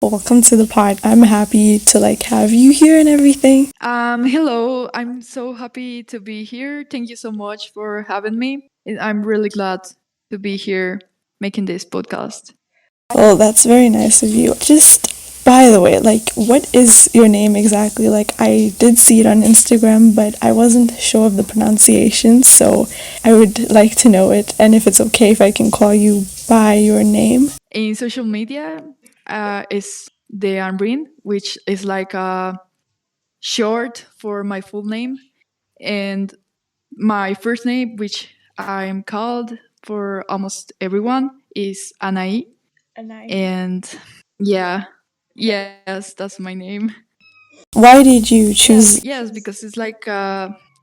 Welcome to the pod. I'm happy to have you here and everything. Hello, I'm so happy to be here. Thank you so much for having me. I'm really glad to be here making this podcast. Well, that's very nice of you. Just by the way, what is your name exactly? I did see it on Instagram, but I wasn't sure of the pronunciation, so I would like to know it. And if it's okay if I can call you by your name. In social media, is Deanryne, which is like a short for my full name, and my first name, which I'm called for almost everyone, is Anai. And yeah, yes, that's my name. Why did you Yes, choose? yes, because it's like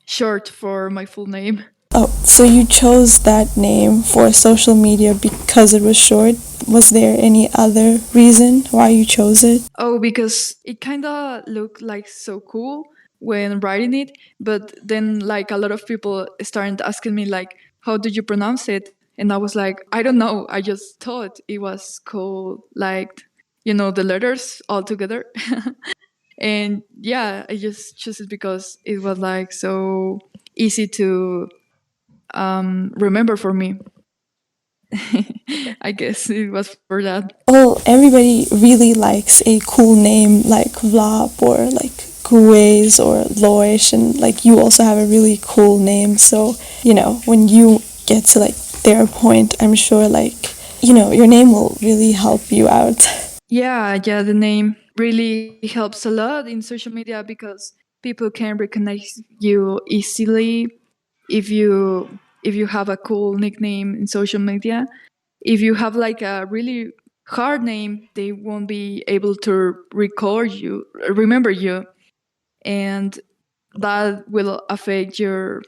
short for my full name. Oh, so you chose that name for social media because it was short? Was there any other reason why you chose it? Oh, because it kind of looked like so cool when writing it, but then like a lot of people started asking me like, "How did you pronounce it?" And I was like, "I don't know. I just thought it was cool, like the letters all together." And yeah, I just chose it because it was like so easy to remember for me. I guess it was for that. Well, everybody really likes a cool name like Vlap or like Guez or Loish, and you also have a really cool name. So, when you get to their point, I'm sure your name will really help you out. Yeah, the name really helps a lot in social media because people can recognize you easily if you have a cool nickname in social media. If you have like a really hard name, they won't be able to remember you, and that will affect your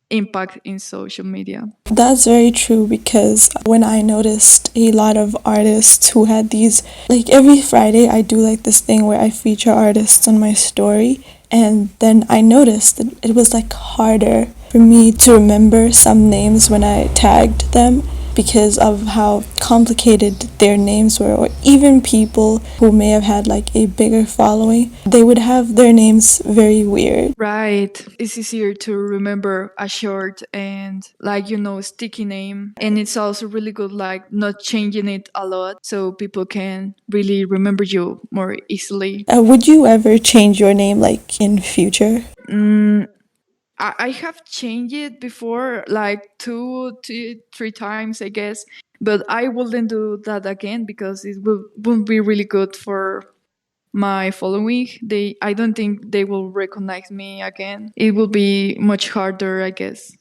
impact in social media. That's very true because when I noticed a lot of artists who had these, every Friday, I do this thing where I feature artists on my story. And then I noticed that it was harder for me to remember some names when I tagged them because of how complicated their names were, or even people who may have had a bigger following, they would have their names very weird. Right. It's easier to remember a short and like, sticky name. And it's also really good, like not changing it a lot so people can really remember you more easily. Would you ever change your name in future? Mm, I have changed it before, like two, three times, I guess. But I wouldn't do that again because wouldn't be really good for my following. I don't think they will recognize me again. It will be much harder, I guess.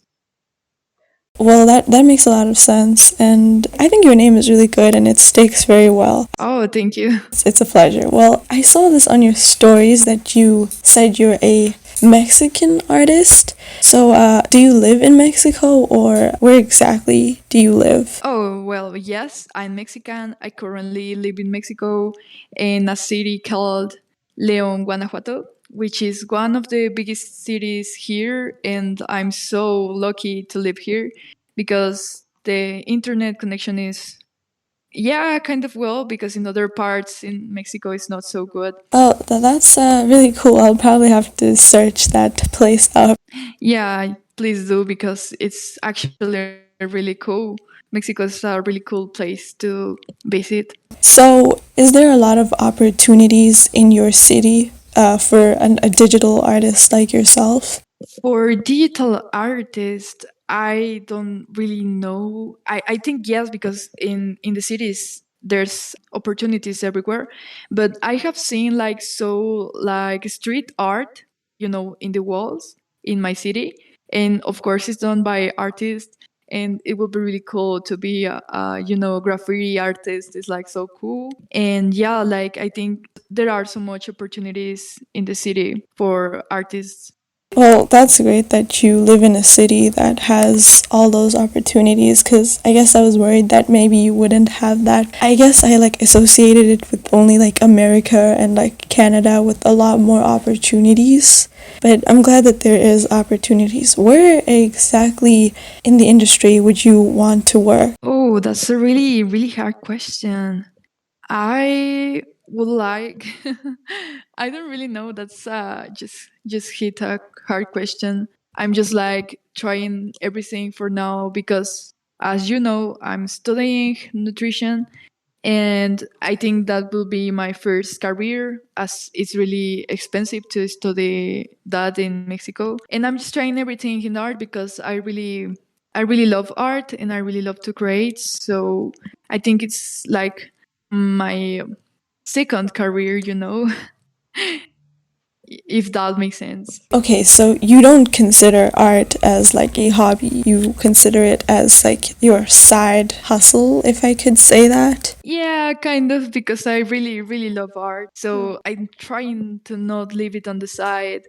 Well, that makes a lot of sense, and I think your name is really good and it sticks very well. Oh, thank you. It's a pleasure. Well, I saw this on your stories that you said you're a Mexican artist. So, do you live in Mexico or where exactly do you live? Oh, well, yes, I'm Mexican. I currently live in Mexico in a city called León, Guanajuato, which is one of the biggest cities here. And I'm so lucky to live here because the internet connection is, yeah, kind of well, because in other parts in Mexico it's not so good. Oh, that's really cool. I'll probably have to search that place up. Yeah, please do because it's actually really cool. Mexico is a really cool place to visit. So, is there a lot of opportunities in your city for a digital artist like yourself? For digital artists, I don't really know. I think yes, because in the cities there's opportunities everywhere. But I have seen like street art, in the walls in my city, and of course it's done by artists. And it would be really cool to be a graffiti artist. Is like so cool. And yeah, like I think there are so much opportunities in the city for artists. Well, that's great that you live in a city that has all those opportunities because I guess I was worried that maybe you wouldn't have that. I guess I associated it with only America and Canada with a lot more opportunities. But I'm glad that there is opportunities. Where exactly in the industry would you want to work? Oh, that's a really, really hard question. I would like I don't really know. That's just hit a hard question. I'm just like trying everything for now because, as you know, I'm studying nutrition, and I think that will be my first career, as it's really expensive to study that in Mexico. And I'm just trying everything in art because I really love art and I really love to create. So I think it's like my second career, if that makes sense. Okay, so you don't consider art as like a hobby. You consider it as like your side hustle, if I could say that. Yeah, kind of, because I really, really love art. So I'm trying to not leave it on the side,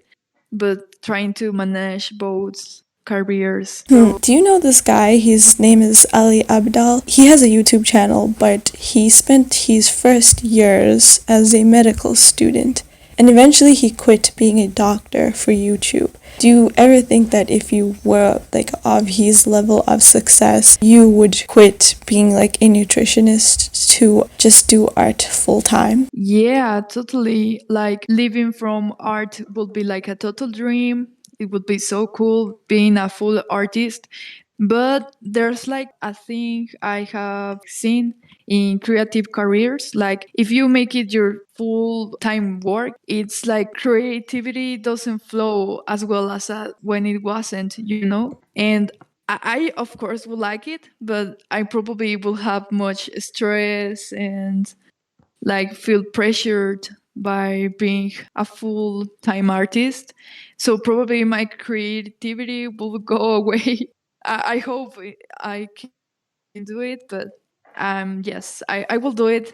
but trying to manage both careers. Do you know this guy? His name is Ali Abdal. He has a YouTube channel, but he spent his first years as a medical student. And eventually he quit being a doctor for YouTube. Do you ever think that if you were like of his level of success, you would quit being like a nutritionist to just do art full time? Yeah, totally. Like living from art would be like a total dream. It would be so cool being a full artist. But there's like a thing I have seen in creative careers. Like if you make it your full time work, it's like creativity doesn't flow as well as when it wasn't. And I, of course, would like it, but I probably will have much stress and like feel pressured by being a full-time artist. So probably my creativity will go away. I hope I can do it, but yes, I will do it,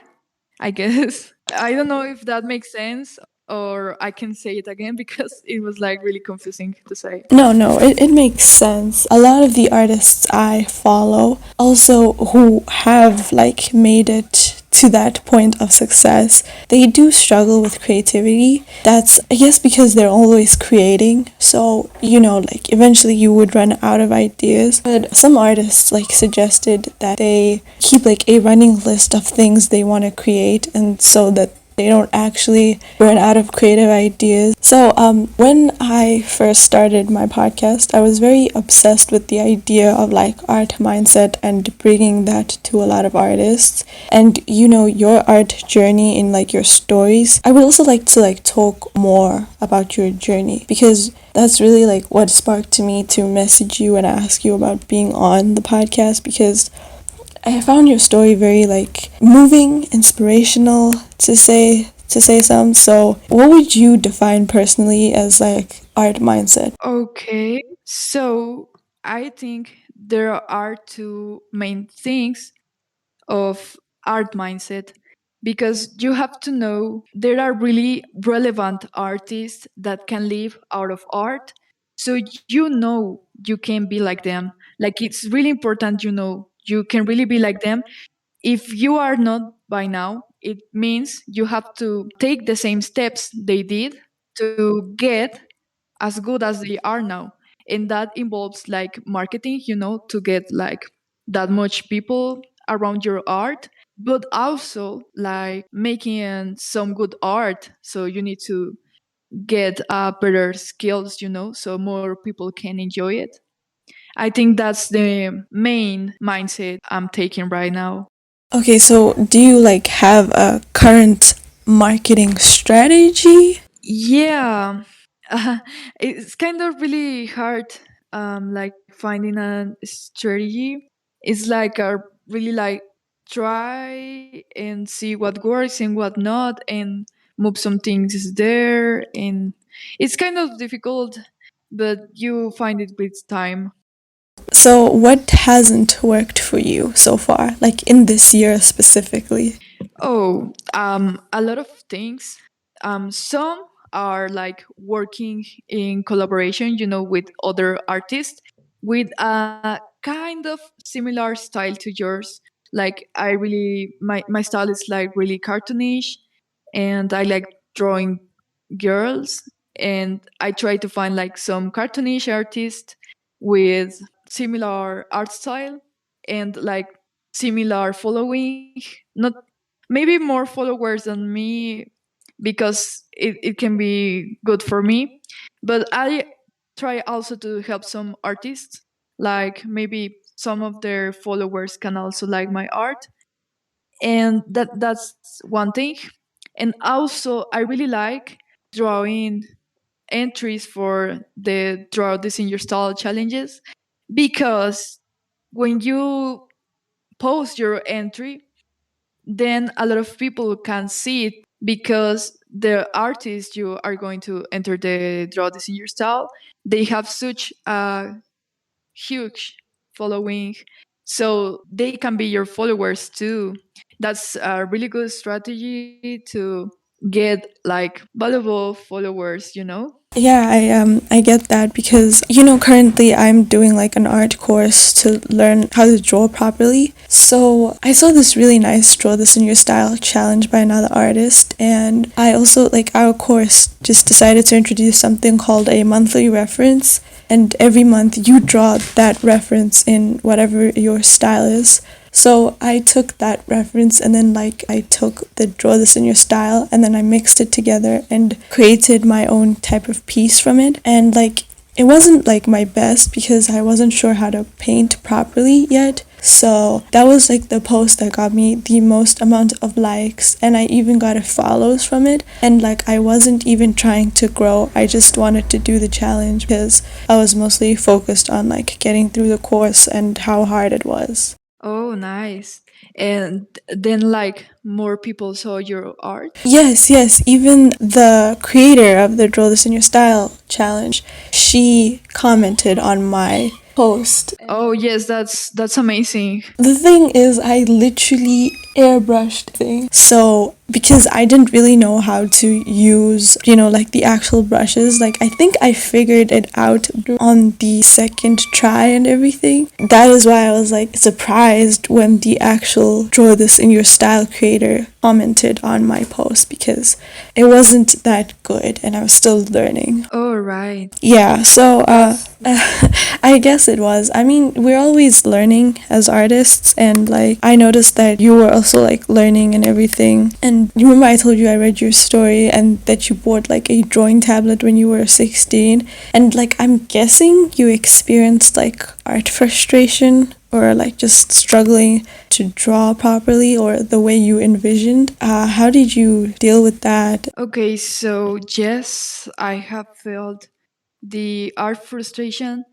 I guess. I don't know if that makes sense, or I can say it again because it was like really confusing to say. No, no, it makes sense. A lot of the artists I follow also who have like made it to that point of success, they do struggle with creativity. That's, I guess, because they're always creating. So, like eventually you would run out of ideas. But some artists like suggested that they keep like a running list of things they want to create, and so that they don't actually run out of creative ideas. So, when I first started my podcast, I was very obsessed with the idea of like art mindset and bringing that to a lot of artists. And your art journey in like your stories. I would also like to like talk more about your journey because that's really like what sparked me to message you and ask you about being on the podcast because I found your story very like moving, inspirational to say some. So, what would you define personally as like art mindset? Okay, so I think there are two main things of art mindset, because you have to know there are really relevant artists that can live out of art. So you can be like them. Like it's really important you can really be like them. If you are not by now, it means you have to take the same steps they did to get as good as they are now. And that involves like marketing, to get like that much people around your art, but also like making some good art. So you need to get better skills, so more people can enjoy it. I think that's the main mindset I'm taking right now. Okay, so do you like have a current marketing strategy? Yeah, it's kind of really hard, like finding a strategy. It's like a really like try and see what works and what not, and move some things there. And it's kind of difficult, but you find it with time. So, what hasn't worked for you so far, like in this year specifically? Oh, a lot of things. Some are like working in collaboration, with other artists with a kind of similar style to yours. Like my style is like really cartoonish, and I like drawing girls, and I try to find like some cartoonish artists with similar art style and like similar following. Not maybe more followers than me because it can be good for me. But I try also to help some artists, like maybe some of their followers can also like my art, and that's one thing. And also I really like drawing entries for the draw this in your style challenges, because when you post your entry, then a lot of people can see it, because the artists you are going to enter the draw this in your style, they have such a huge following, so they can be your followers too. That's a really good strategy to get like valuable followers, you know. Yeah, I get that because currently I'm doing like an art course to learn how to draw properly. So I saw this really nice draw this in your style challenge by another artist, and I also like our course just decided to introduce something called a monthly reference, and every month you draw that reference in whatever your style is. So I took that reference and then like I took the draw this in your style and then I mixed it together and created my own type of piece from it. And like it wasn't like my best because I wasn't sure how to paint properly yet. So that was like the post that got me the most amount of likes, and I even got a follows from it. And like I wasn't even trying to grow. I just wanted to do the challenge because I was mostly focused on like getting through the course and how hard it was. Oh, nice. And then like more people saw your art. Yes, yes. Even the creator of the Draw This in Your Style challenge, she commented on my post. Oh yes, that's amazing. The thing is, I literally airbrushed thing. So because I didn't really know how to use, like the actual brushes, like I think I figured it out on the second try and everything. That is why I was like surprised when the actual Draw This in Your Style creator commented on my post because it wasn't that good and I was still learning. Oh right. Yeah, so I guess it was. I mean, we're always learning as artists, and like I noticed that you were also like learning and everything. And you remember I told you I read your story and that you bought like a drawing tablet when you were 16, and like I'm guessing you experienced like art frustration or like just struggling to draw properly or the way you envisioned. How did you deal with that? Okay, so yes, I have felt the art frustration.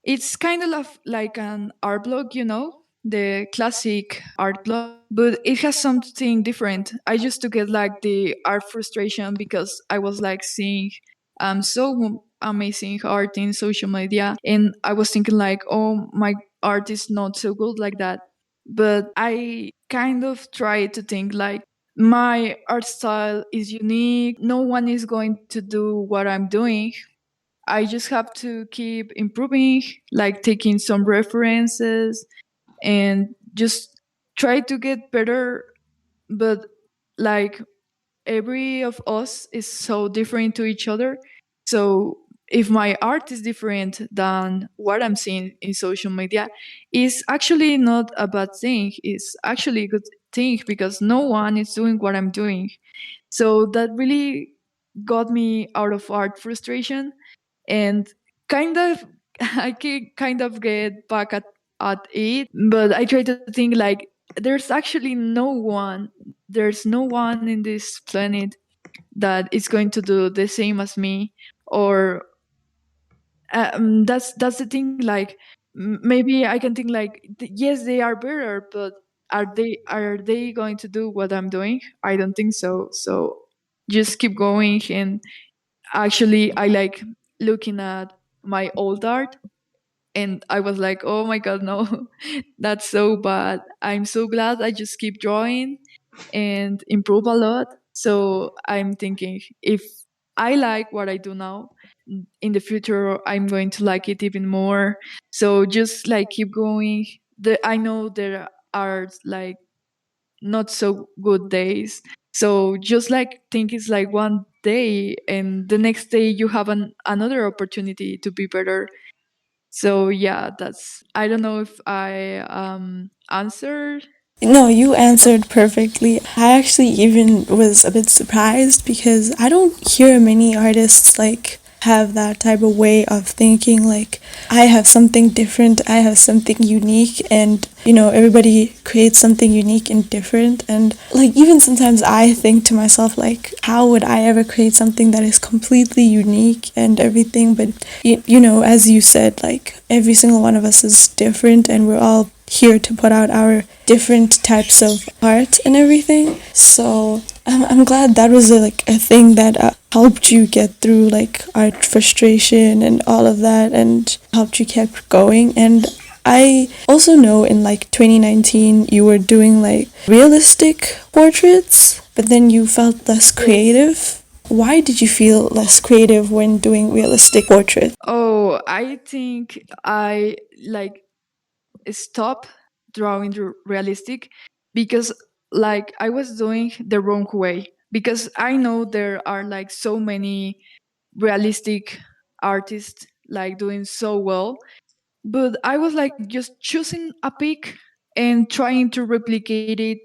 It's kind of like an art blog, you know, the classic art blog, but it has something different. I used to get like the art frustration because I was like seeing so amazing art in social media, and I was thinking like, oh, my art is not so good like that. But I kind of try to think like my art style is unique. No one is going to do what I'm doing. I just have to keep improving, like taking some references and just try to get better. But like every of us is so different to each other. So if my art is different than what I'm seeing in social media, it's actually not a bad thing. It's actually a good thing because no one is doing what I'm doing. So that really got me out of art frustration, and kind of I can kind of get back at it, but I try to think like there's no one in this planet that is going to do the same as me, or that's the thing, like maybe I can think like yes, they are better, but are they going to do what I'm doing? I don't think so. So just keep going. And actually I like looking at my old art, and I was like, oh my god, no, that's so bad. I'm so glad I just keep drawing and improve a lot. So I'm thinking, if I like what I do now, in the future I'm going to like it even more. So just like keep going. I know there are like not so good days. So just like think it's like one day, and the next day you have another opportunity to be better. So yeah, that's, I don't know if I answered. No, you answered perfectly. I actually even was a bit surprised because I don't hear many artists like have that type of way of thinking like I have something different, I have something unique, and everybody creates something unique and different. And like even sometimes I think to myself like how would I ever create something that is completely unique and everything, but as you said, like every single one of us is different and we're all here to put out our different types of art and everything. So I'm glad that was like a thing that helped you get through like art frustration and all of that and helped you keep going. And I also know in like 2019 you were doing like realistic portraits, but then you felt less creative. Why did you feel less creative when doing realistic portraits? Oh, I think I like stop drawing realistic because like I was doing the wrong way, because I know there are like so many realistic artists like doing so well, but I was like just choosing a pic and trying to replicate it,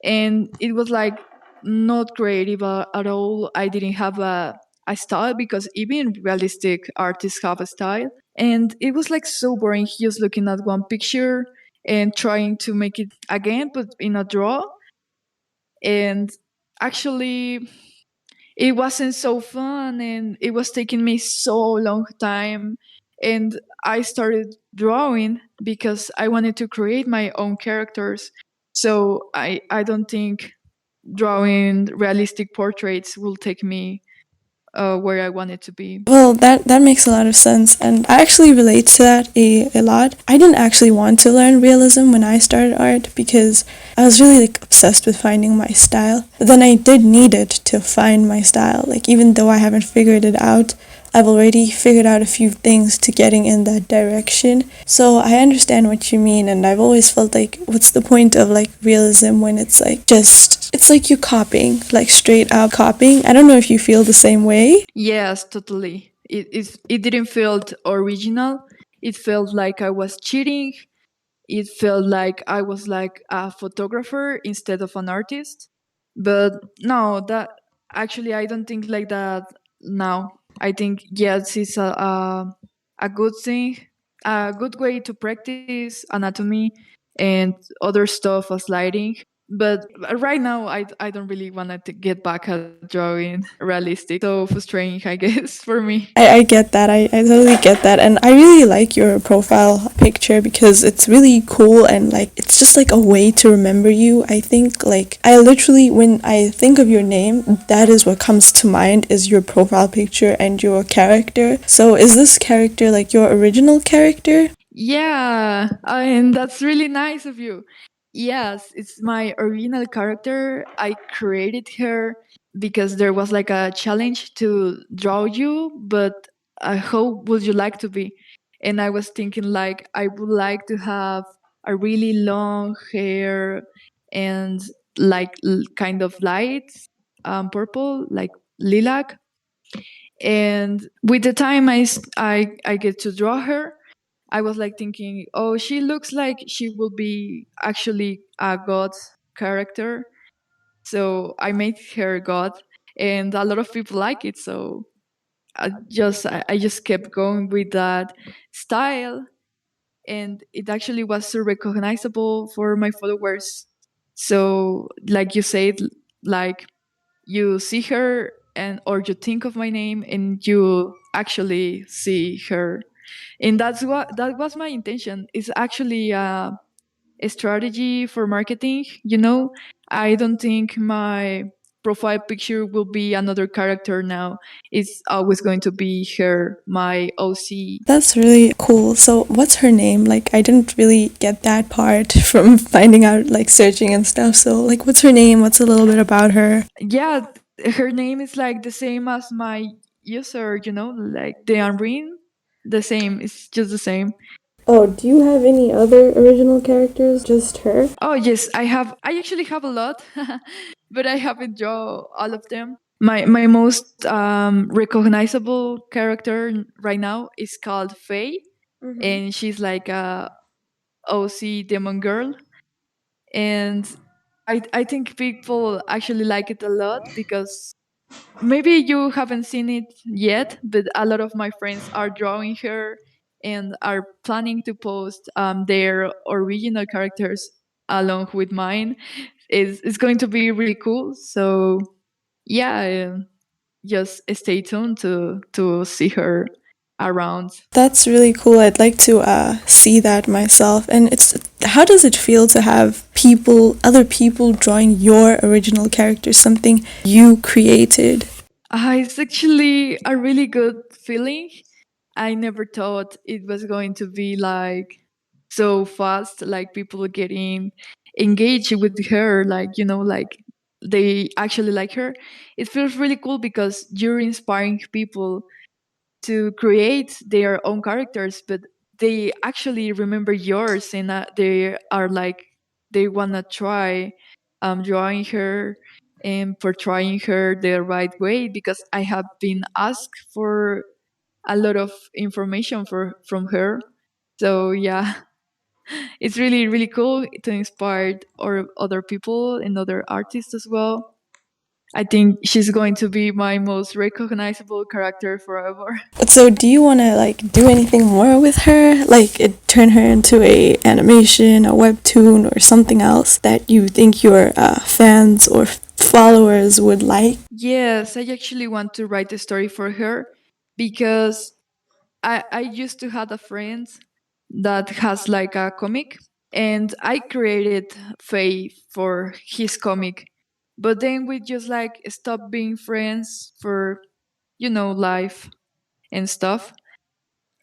and it was like not creative at all. I didn't have a style, because even realistic artists have a style, and it was like so boring just looking at one picture and trying to make it again but in a draw. And actually it wasn't so fun, and it was taking me so long time. And I started drawing because I wanted to create my own characters. So I don't think drawing realistic portraits will take me where I want it to be. Well, that makes a lot of sense, and I actually relate to that a lot. I didn't actually want to learn realism when I started art because I was really like obsessed with finding my style. But then I did need it to find my style. Like even though I haven't figured it out, I've already figured out a few things to getting in that direction. So I understand what you mean, and I've always felt like what's the point of like realism when it's like just it's like you copying, like straight up copying. I don't know if you feel the same way. Yes, totally. It didn't feel original. It felt like I was cheating. It felt like I was like a photographer instead of an artist. But no, that actually I don't think like that now. I think yes, it's a good thing, a good way to practice anatomy and other stuff as lighting. But right now, I don't really want to get back at drawing realistic. So frustrating, I guess, for me. I get that. I totally get that. And I really like your profile picture because it's really cool and like it's just like a way to remember you. I think like I literally when I think of your name, that is what comes to mind is your profile picture and your character. So is this character like your original character? Yeah, and that's really nice of you. Yes, it's my original character. I created her because there was like a challenge to draw you, but how would you like to be? And I was thinking like I would like to have a really long hair and like kind of light purple, like lilac. And with the time I get to draw her, I was like thinking, oh, she looks like she will be actually a god character. So I made her god, and a lot of people like it. So I just kept going with that style, and it actually was so recognizable for my followers. So, like you said, like you see her and or you think of my name and you actually see her, and that was my intention. It's actually a strategy for marketing. I don't think my profile picture will be another character now. It's always going to be her, my oc. That's really cool. So, what's her name? Like, I didn't really get that part from finding out, like, searching and stuff. So, like, what's her name? What's a little bit about her? Yeah, her name is like the same as my user, like Deanryne. The same, it's just the same. Oh, do you have any other original characters? Just her? Oh yes, I actually have a lot, but I haven't drawn all of them. My most recognizable character right now is called Faye, Mm-hmm. and she's like a OC demon girl. And I think people actually like it a lot because maybe you haven't seen it yet, but a lot of my friends are drawing her and are planning to post their original characters along with mine. It's going to be really cool. So yeah, just stay tuned to see her around. That's really cool. I'd like to see that myself. And it's how does it feel to have other people drawing your original character, something you created? It's actually a really good feeling. I never thought it was going to be like so fast, like people getting engaged with her, like, like they actually like her. It feels really cool because you're inspiring people to create their own characters, but they actually remember yours and they are like, they want to try drawing her and portraying her the right way because I have been asked for a lot of information from her. So yeah, it's really really cool to inspire or other people and other artists as well. I think she's going to be my most recognizable character forever. So do you want to like do anything more with her? Like turn her into a animation, a webtoon, or something else that you think your fans or followers would like? Yes, I actually want to write a story for her because I used to have a friend that has like a comic and I created Faye for his comic. But then we just like stopped being friends for, life and stuff.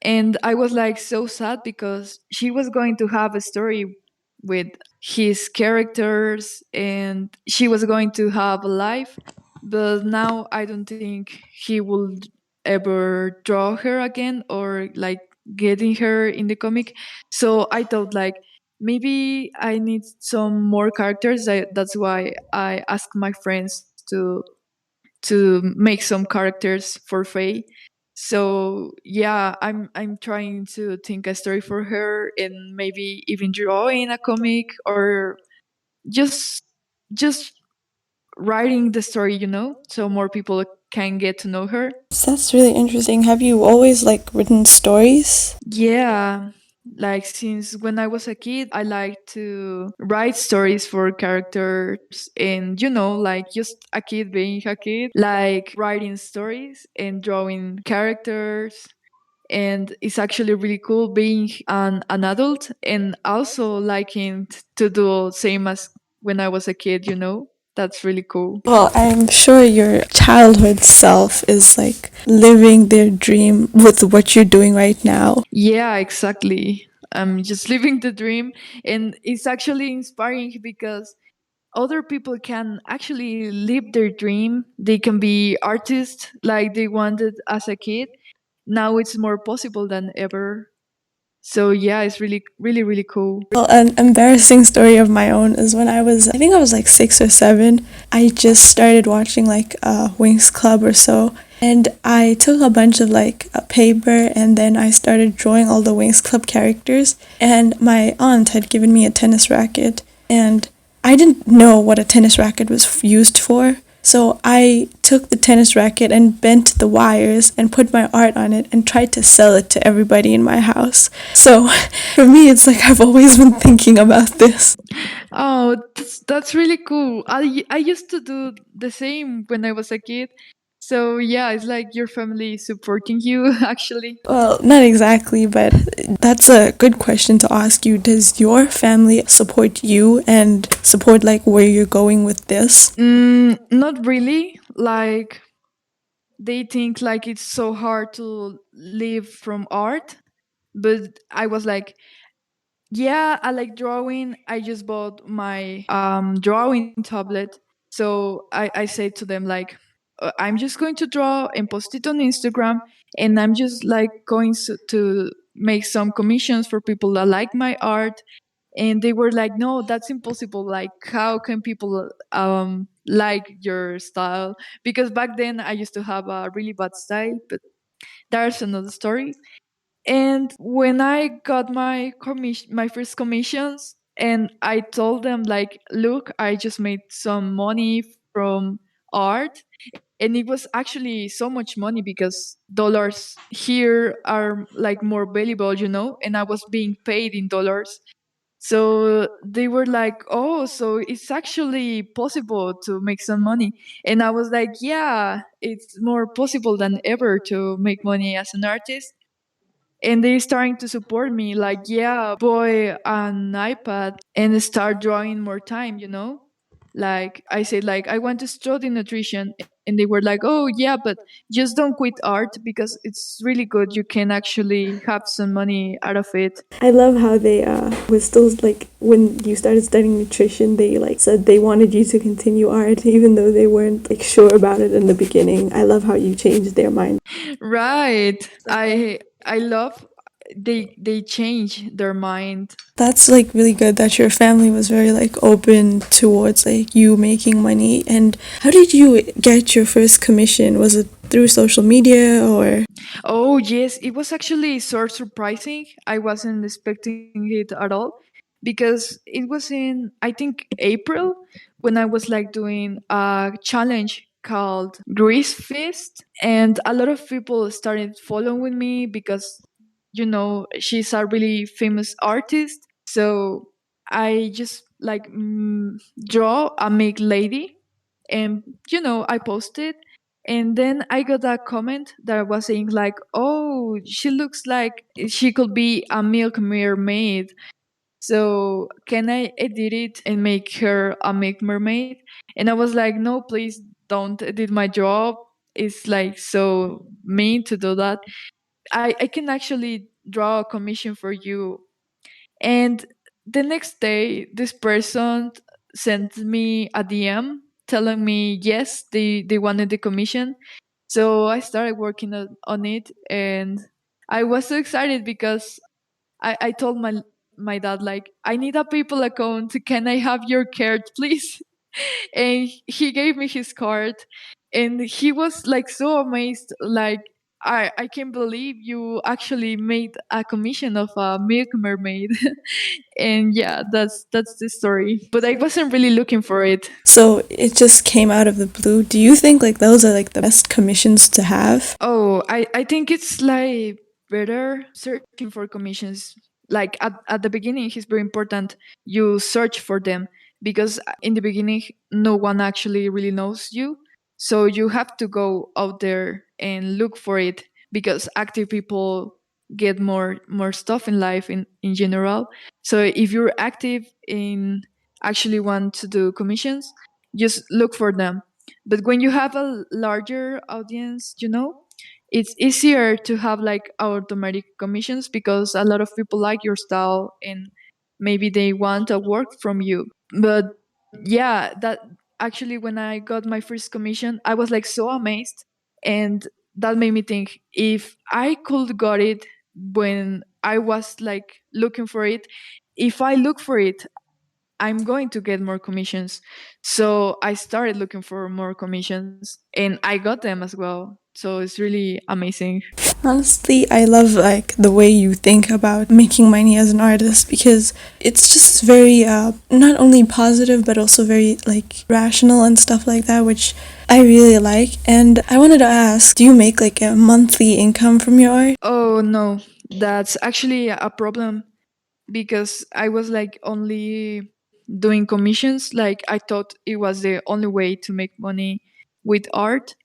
And I was like so sad because she was going to have a story with his characters and she was going to have a life. But now I don't think he will ever draw her again or like getting her in the comic. So I thought like maybe I need some more characters. That's why I asked my friends to make some characters for Faye. So yeah, I'm trying to think a story for her and maybe even draw in a comic or just just writing the story, so more people can get to know her. So that's really interesting. Have you always like written stories? Yeah, like since when I was a kid, I like to write stories for characters and, like just a kid being a kid, like writing stories and drawing characters. And it's actually really cool being an adult and also liking to do same as when I was a kid. That's really cool. Well, I'm sure your childhood self is like living their dream with what you're doing right now. Yeah, exactly. I'm just living the dream. And it's actually inspiring because other people can actually live their dream. They can be artists like they wanted as a kid. Now it's more possible than ever. So yeah, it's really, really, really cool. Well, an embarrassing story of my own is when I think I was like 6 or 7. I just started watching like Wings Club or so, and I took a bunch of like a paper and then I started drawing all the Wings Club characters. And my aunt had given me a tennis racket, and I didn't know what a tennis racket was used for. So I took the tennis racket and bent the wires and put my art on it and tried to sell it to everybody in my house. So for me, it's like I've always been thinking about this. Oh, that's really cool. I used to do the same when I was a kid. So yeah, it's like your family supporting you actually. Well, not exactly, but that's a good question to ask you. Does your family support you and support like where you're going with this? Not really. Like they think like it's so hard to live from art, but I was like, yeah, I like drawing. I just bought my drawing tablet. So I say to them like, I'm just going to draw and post it on Instagram, and I'm just like going to make some commissions for people that like my art. And they were like, no, that's impossible. Like, how can people like your style? Because back then I used to have a really bad style, but that's another story. And when I got my first commissions, And I told them like, look, I just made some money from art, and it was actually so much money because dollars here are like more valuable, and I was being paid in dollars. So they were like, oh, so it's actually possible to make some money. And I was like, yeah, it's more possible than ever to make money as an artist. And they're starting to support me, like, yeah, boy an iPad and start drawing more time, like I said, like, I want to study nutrition, and they were like, oh yeah, but just don't quit art because it's really good, you can actually have some money out of it. I love how they was still like when you started studying nutrition, they like said they wanted you to continue art even though they weren't like sure about it in the beginning. I love how you changed their mind. Right. I love they change their mind. That's like really good that your family was very like open towards like you making money. And how did you get your first commission? Was it through social media or? Oh, yes, it was actually sort of surprising. I wasn't expecting it at all because it was in, I think, April when I was like doing a challenge called Grease Fist. And a lot of people started following me because, she's a really famous artist. So I just like draw a make lady, and, I posted, and then I got a comment that was saying like, "Oh, she looks like she could be a milk mermaid. So can I edit it and make her a milk mermaid?" And I was like, "No, please don't edit my job. It's like so mean to do that. I can actually draw a commission for you." And the next day, this person sent me a DM telling me yes, they wanted the commission. So I started working on it, and I was so excited because I told my dad like, I need a PayPal account. Can I have your card, please? And he gave me his card, and he was like so amazed, like, I can't believe you actually made a commission of a milk mermaid. And yeah, that's the story, but I wasn't really looking for it. So it just came out of the blue. Do you think like those are like the best commissions to have? Oh, I think it's like better searching for commissions. Like at the beginning, it's very important you search for them because in the beginning, no one actually really knows you. So you have to go out there and look for it because active people get more stuff in life in general. So if you're active in actually want to do commissions, just look for them. But when you have a larger audience, it's easier to have like automatic commissions because a lot of people like your style and maybe they want a work from you. But yeah, that actually when I got my first commission, I was like so amazed, and that made me think, if I could got it when I was like looking for it, if I look for it, I'm going to get more commissions. So I started looking for more commissions, and I got them as well. So it's really amazing. Honestly, I love like the way you think about making money as an artist because it's just very not only positive but also very like rational and stuff like that, which I really like. And I wanted to ask, do you make like a monthly income from your art? Oh no, that's actually a problem because I was like only doing commissions. Like I thought it was the only way to make money with art.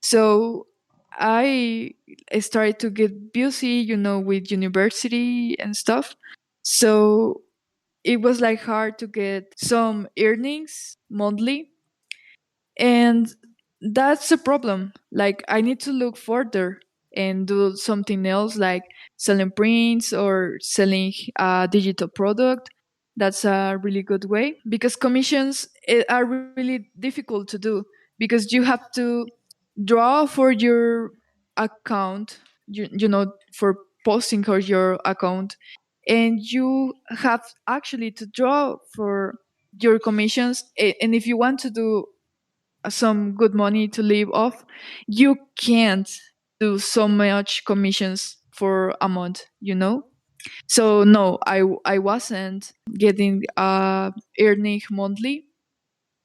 So I started to get busy, with university and stuff. So it was like hard to get some earnings monthly. And that's a problem. Like I need to look further and do something else like selling prints or selling a digital product. That's a really good way because commissions are really difficult to do because you have to draw for your account, for posting for your account, and you have actually to draw for your commissions. And if you want to do some good money to live off, you can't do so much commissions for a month. So no, I wasn't getting earning monthly,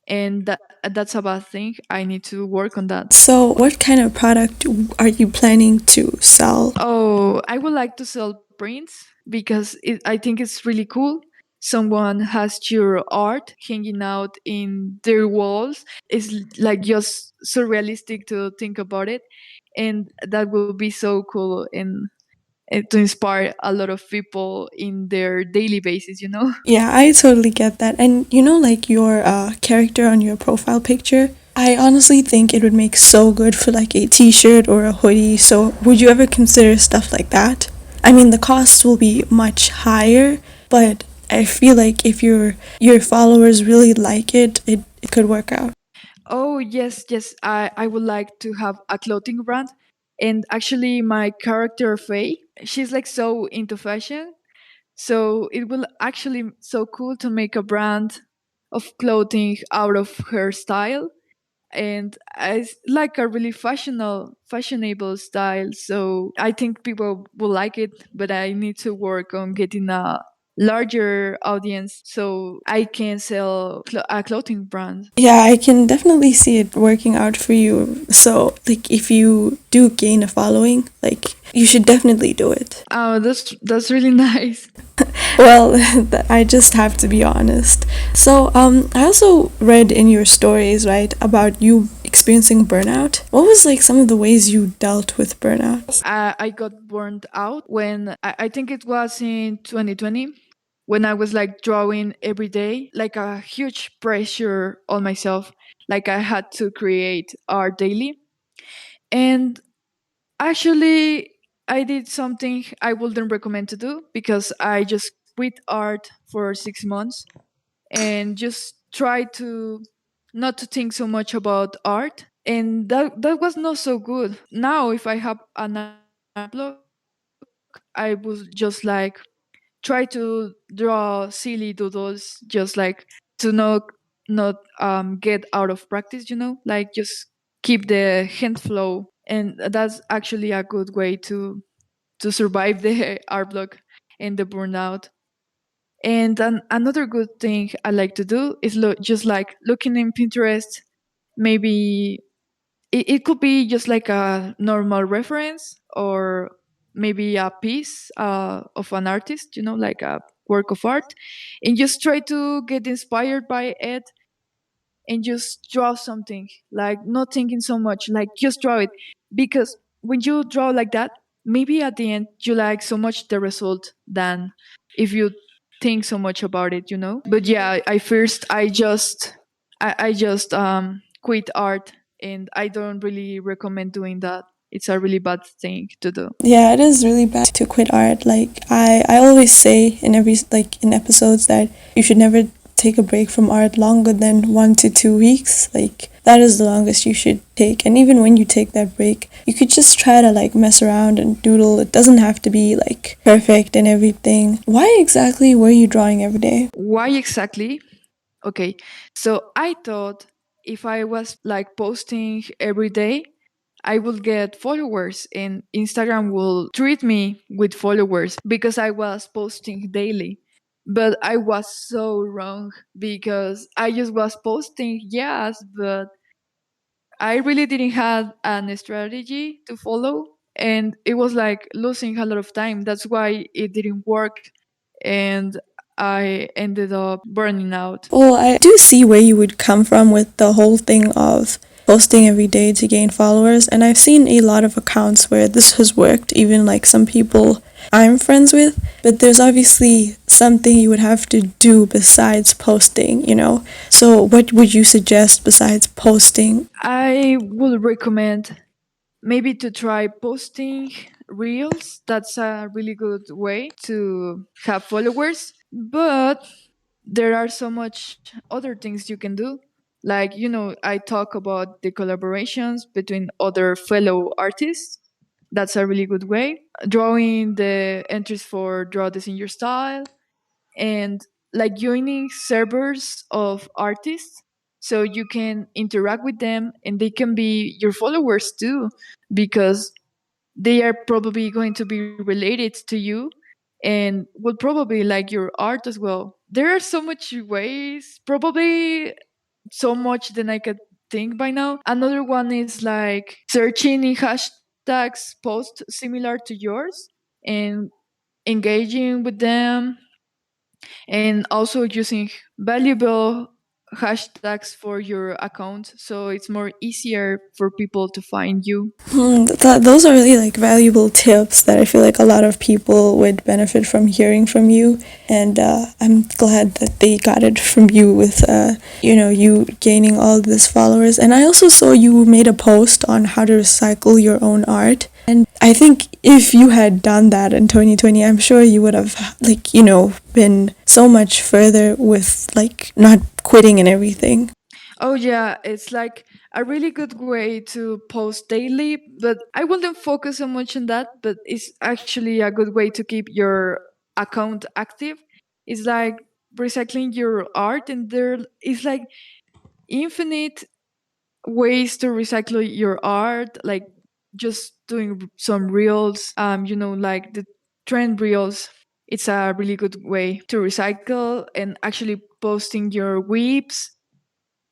and that's a bad thing. I need to work on that. So, what kind of product are you planning to sell? Oh, I would like to sell prints because I think it's really cool. Someone has your art hanging out in their walls. It's like just surrealistic to think about it. And that will be so cool and to inspire a lot of people in their daily basis. Yeah, I totally get that. And like your character on your profile picture, I honestly think it would make so good for like a t shirt or a hoodie. So, would you ever consider stuff like that? I mean, the costs will be much higher, but I feel like if your followers really like it, it could work out. Oh, yes, yes. I would like to have a clothing brand. And actually, my character, Faye, she's like so into fashion. So it will actually so cool to make a brand of clothing out of her style. And it's like a really fashionable style. So I think people will like it, but I need to work on getting a larger audience so I can sell a clothing brand. Yeah, I can definitely see it working out for you. So, like, if you do gain a following, like, you should definitely do it. Oh, that's really nice. Well, I just have to be honest. So, I also read in your stories, right, about you experiencing burnout. What was like some of the ways you dealt with burnout? I got burned out when I think it was in 2020 when I was like drawing every day, like a huge pressure on myself. Like I had to create art daily. And actually, I did something I wouldn't recommend to do because I just quit art for 6 months and just try to not to think so much about art. And that was not so good. Now, if I have an art block, I would just like try to draw silly doodles, just like to not get out of practice. Like just keep the hand flow, and that's actually a good way to survive the art block and the burnout. And another good thing I like to do is just like looking in Pinterest. Maybe it could be just like a normal reference or maybe a piece of an artist, like a work of art, and just try to get inspired by it and just draw something, like not thinking so much, like just draw it. Because when you draw like that, maybe at the end you like so much the result than if you think so much about it. But yeah, I just quit art, and I don't really recommend doing that. It's a really bad thing to do. Yeah, it is really bad to quit art. Like I always say in every like in episodes that you should never take a break from art longer than 1 to 2 weeks. Like that is the longest you should take. And even when you take that break, you could just try to like mess around and doodle. It doesn't have to be like perfect and everything. Why exactly were you drawing every day? Why exactly? Okay, so I thought if I was like posting every day, I will get followers and Instagram will treat me with followers because I was posting daily. But I was so wrong because I just was posting, yes, but I really didn't have an strategy to follow, and it was like losing a lot of time. That's why it didn't work, and I ended up burning out. Well, I do see where you would come from with the whole thing of posting every day to gain followers, and I've seen a lot of accounts where this has worked, even like some people I'm friends with, but there's obviously something you would have to do besides posting. So, what would you suggest besides posting? I would recommend maybe to try posting reels. That's a really good way to have followers. But there are so much other things you can do. Like, I talk about the collaborations between other fellow artists. That's a really good way. Drawing the entries for Draw This in Your Style, and like joining servers of artists so you can interact with them and they can be your followers too, because they are probably going to be related to you and would probably like your art as well. There are so much ways, probably so much than I could think by now. Another one is like searching in hashtags posts similar to yours and engaging with them, and also using valuable hashtags for your account so it's more easier for people to find you. Those are really like valuable tips that I feel like a lot of people would benefit from hearing from you. And I'm glad that they got it from you with, you gaining all this followers. And I also saw you made a post on how to recycle your own art. And I think if you had done that in 2020, I'm sure you would have, like, been so much further with, like, not quitting and everything. Oh yeah, it's like a really good way to post daily, but I wouldn't focus so much on that, but it's actually a good way to keep your account active. It's like recycling your art, and there is like infinite ways to recycle your art, like just doing some reels, like the trend reels. It's a really good way to recycle, and actually posting your weeps,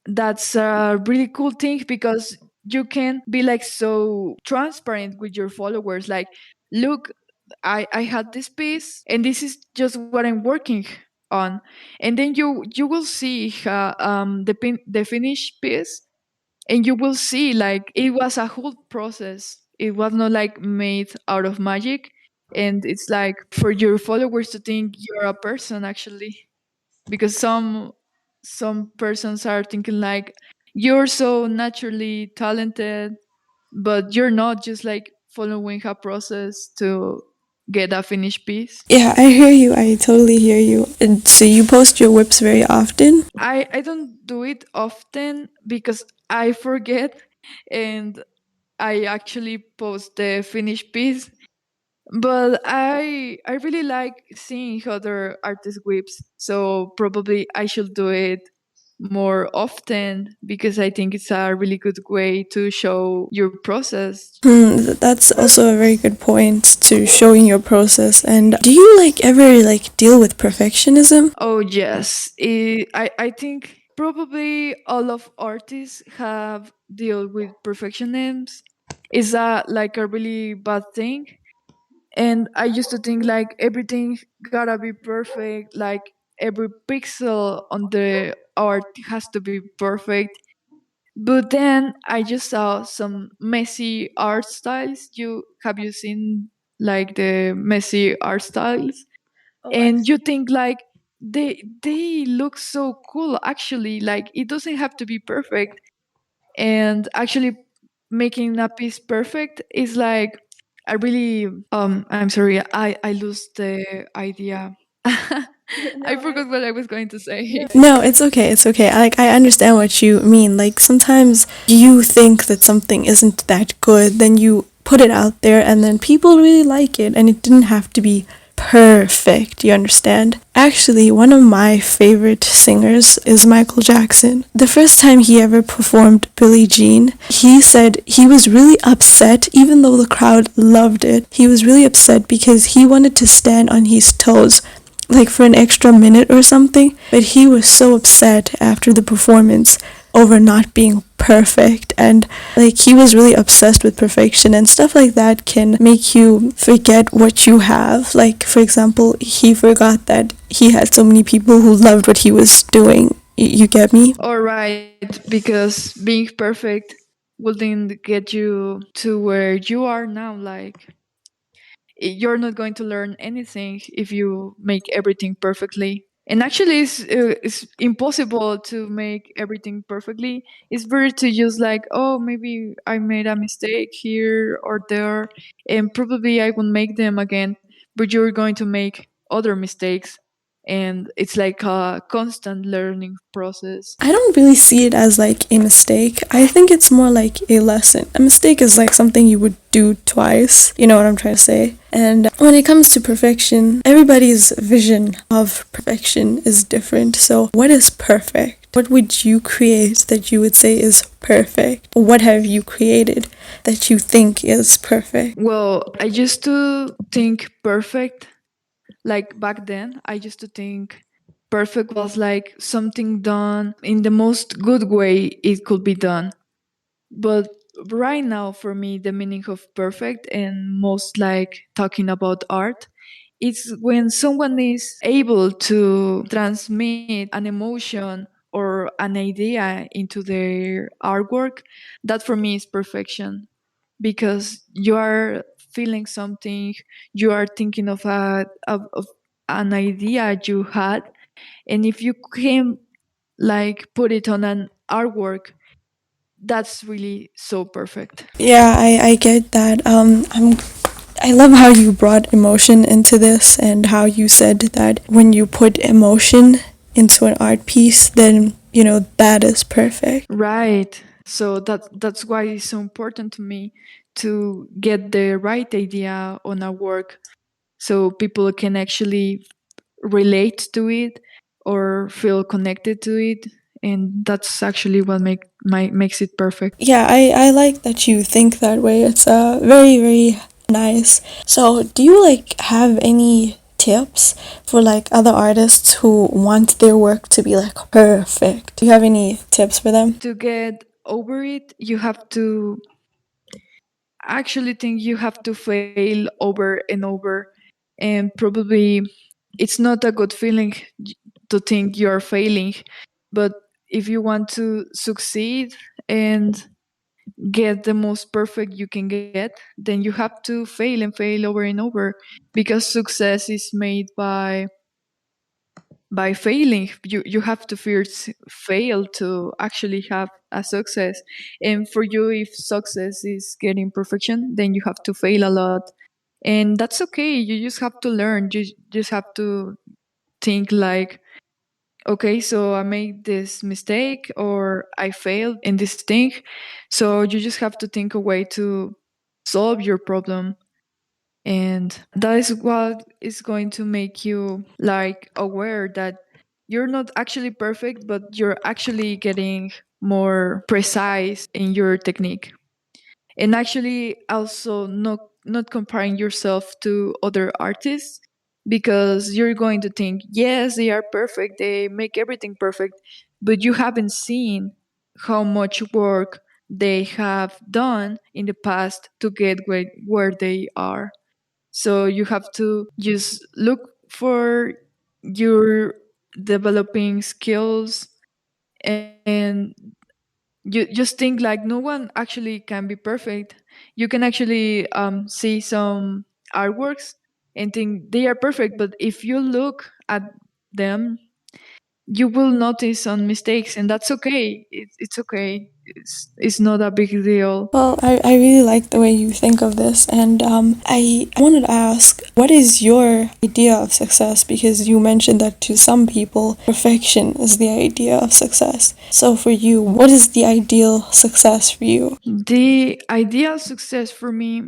that's a really cool thing because you can be like so transparent with your followers, like, look, I had this piece and this is just what I'm working on. And then you will see the finished piece, and you will see like it was a whole process. It was not like made out of magic. And it's like for your followers to think you're a person actually, because some persons are thinking like you're so naturally talented, but you're not, just like following a process to get a finished piece. Yeah, I hear you. I totally hear you. And so you post your whips very often? I don't do it often because I forget, and I actually post the finished piece. But I really like seeing other artist whips, so probably I should do it more often because I think it's a really good way to show your process. That's also a very good point to showing your process. And do you like ever like deal with perfectionism? Oh yes, I think probably all of artists have deal with perfectionism. Is that like a really bad thing? And I used to think like everything gotta be perfect, like every pixel on the art has to be perfect. But then I just saw some messy art styles. You seen like the messy art styles? And you think like they look so cool actually. Like it doesn't have to be perfect. And actually making a piece perfect is like I really I'm sorry, I lose the idea. I forgot what I was going to say. No, it's okay. It's okay. I understand what you mean. Like sometimes you think that something isn't that good, then you put it out there and then people really like it and it didn't have to be perfect, you understand? Actually, one of my favorite singers is Michael Jackson. The first time he ever performed Billie Jean, he said he was really upset, even though the crowd loved it. He was really upset because he wanted to stand on his toes like for an extra minute or something, but he was so upset after the performance over not being perfect, and like he was really obsessed with perfection, and stuff like that can make you forget what you have. Like for example, he forgot that he had so many people who loved what he was doing. You get me? All right, because being perfect wouldn't get you to where you are now. Like you're not going to learn anything if you make everything perfectly. And actually it's impossible to make everything perfectly. It's better to use like, oh, maybe I made a mistake here or there, and probably I won't make them again, but you're going to make other mistakes, and it's like a constant learning process. I don't really see it as like a mistake. I think it's more like a lesson. A mistake is like something you would do twice. You know what I'm trying to say? And when it comes to perfection, everybody's vision of perfection is different. So, what is perfect? What would you create that you would say is perfect? What have you created that you think is perfect? Well, I used to think perfect Like back then, I used to think perfect was like something done in the most good way it could be done. But right now, for me, the meaning of perfect and most like talking about art, it's when someone is able to transmit an emotion or an idea into their artwork. That for me is perfection, because you are feeling something, you are thinking of an idea you had, and if you can like put it on an artwork, that's really so perfect. Yeah, I get that. I love how you brought emotion into this and how you said that when you put emotion into an art piece, then that is perfect. Right. So that's why it's so important to me to get the right idea on a work, so people can actually relate to it or feel connected to it, and that's actually what makes it perfect. Yeah, I like that you think that way. It's very, very nice. So, do you like have any tips for like other artists who want their work to be like perfect? Do you have any tips for them? To get over it, you have to actually think you have to fail over and over, and probably it's not a good feeling to think you're failing, but if you want to succeed and get the most perfect you can get, then you have to fail and fail over and over, because success is made by failing. You have to first fail to actually have a success. And for you, if success is getting perfection, then you have to fail a lot, and that's okay. You just have to learn. You just have to think like, okay, so I made this mistake or I failed in this thing, so you just have to think a way to solve your problem. And that is what is going to make you like aware that you're not actually perfect, but you're actually getting more precise in your technique. And actually also not comparing yourself to other artists, because you're going to think, yes, they are perfect, they make everything perfect, but you haven't seen how much work they have done in the past to get where they are. So you have to just look for your developing skills, and you just think like no one actually can be perfect. You can actually see some artworks and think they are perfect, but if you look at them, you will notice some mistakes, and that's okay. It's okay. It's not a big deal. Well, I really like the way you think of this, and I wanted to ask, what is your idea of success? Because you mentioned that to some people, perfection is the idea of success. So for you, what is the ideal success for you? The ideal success for me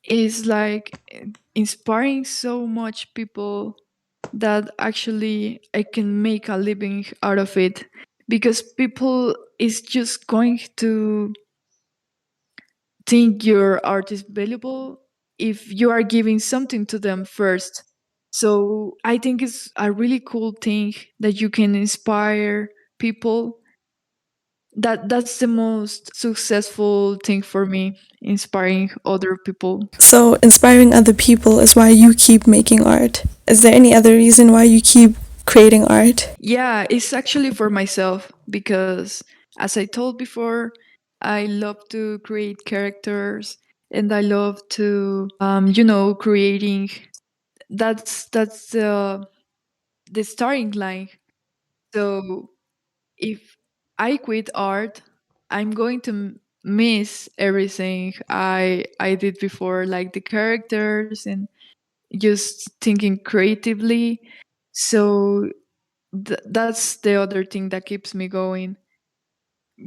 is like inspiring so much people that actually I can make a living out of it, because people is just going to think your art is valuable if you are giving something to them first. So I think it's a really cool thing that you can inspire people. That's the most successful thing for me, inspiring other people. So inspiring other people is why you keep making art. Is there any other reason why you keep creating art? Yeah, it's actually for myself, because as I told before, I love to create characters, and I love to creating. That's the starting line. So if I quit art, I'm going to miss everything I did before, like the characters and just thinking creatively. So that's the other thing that keeps me going.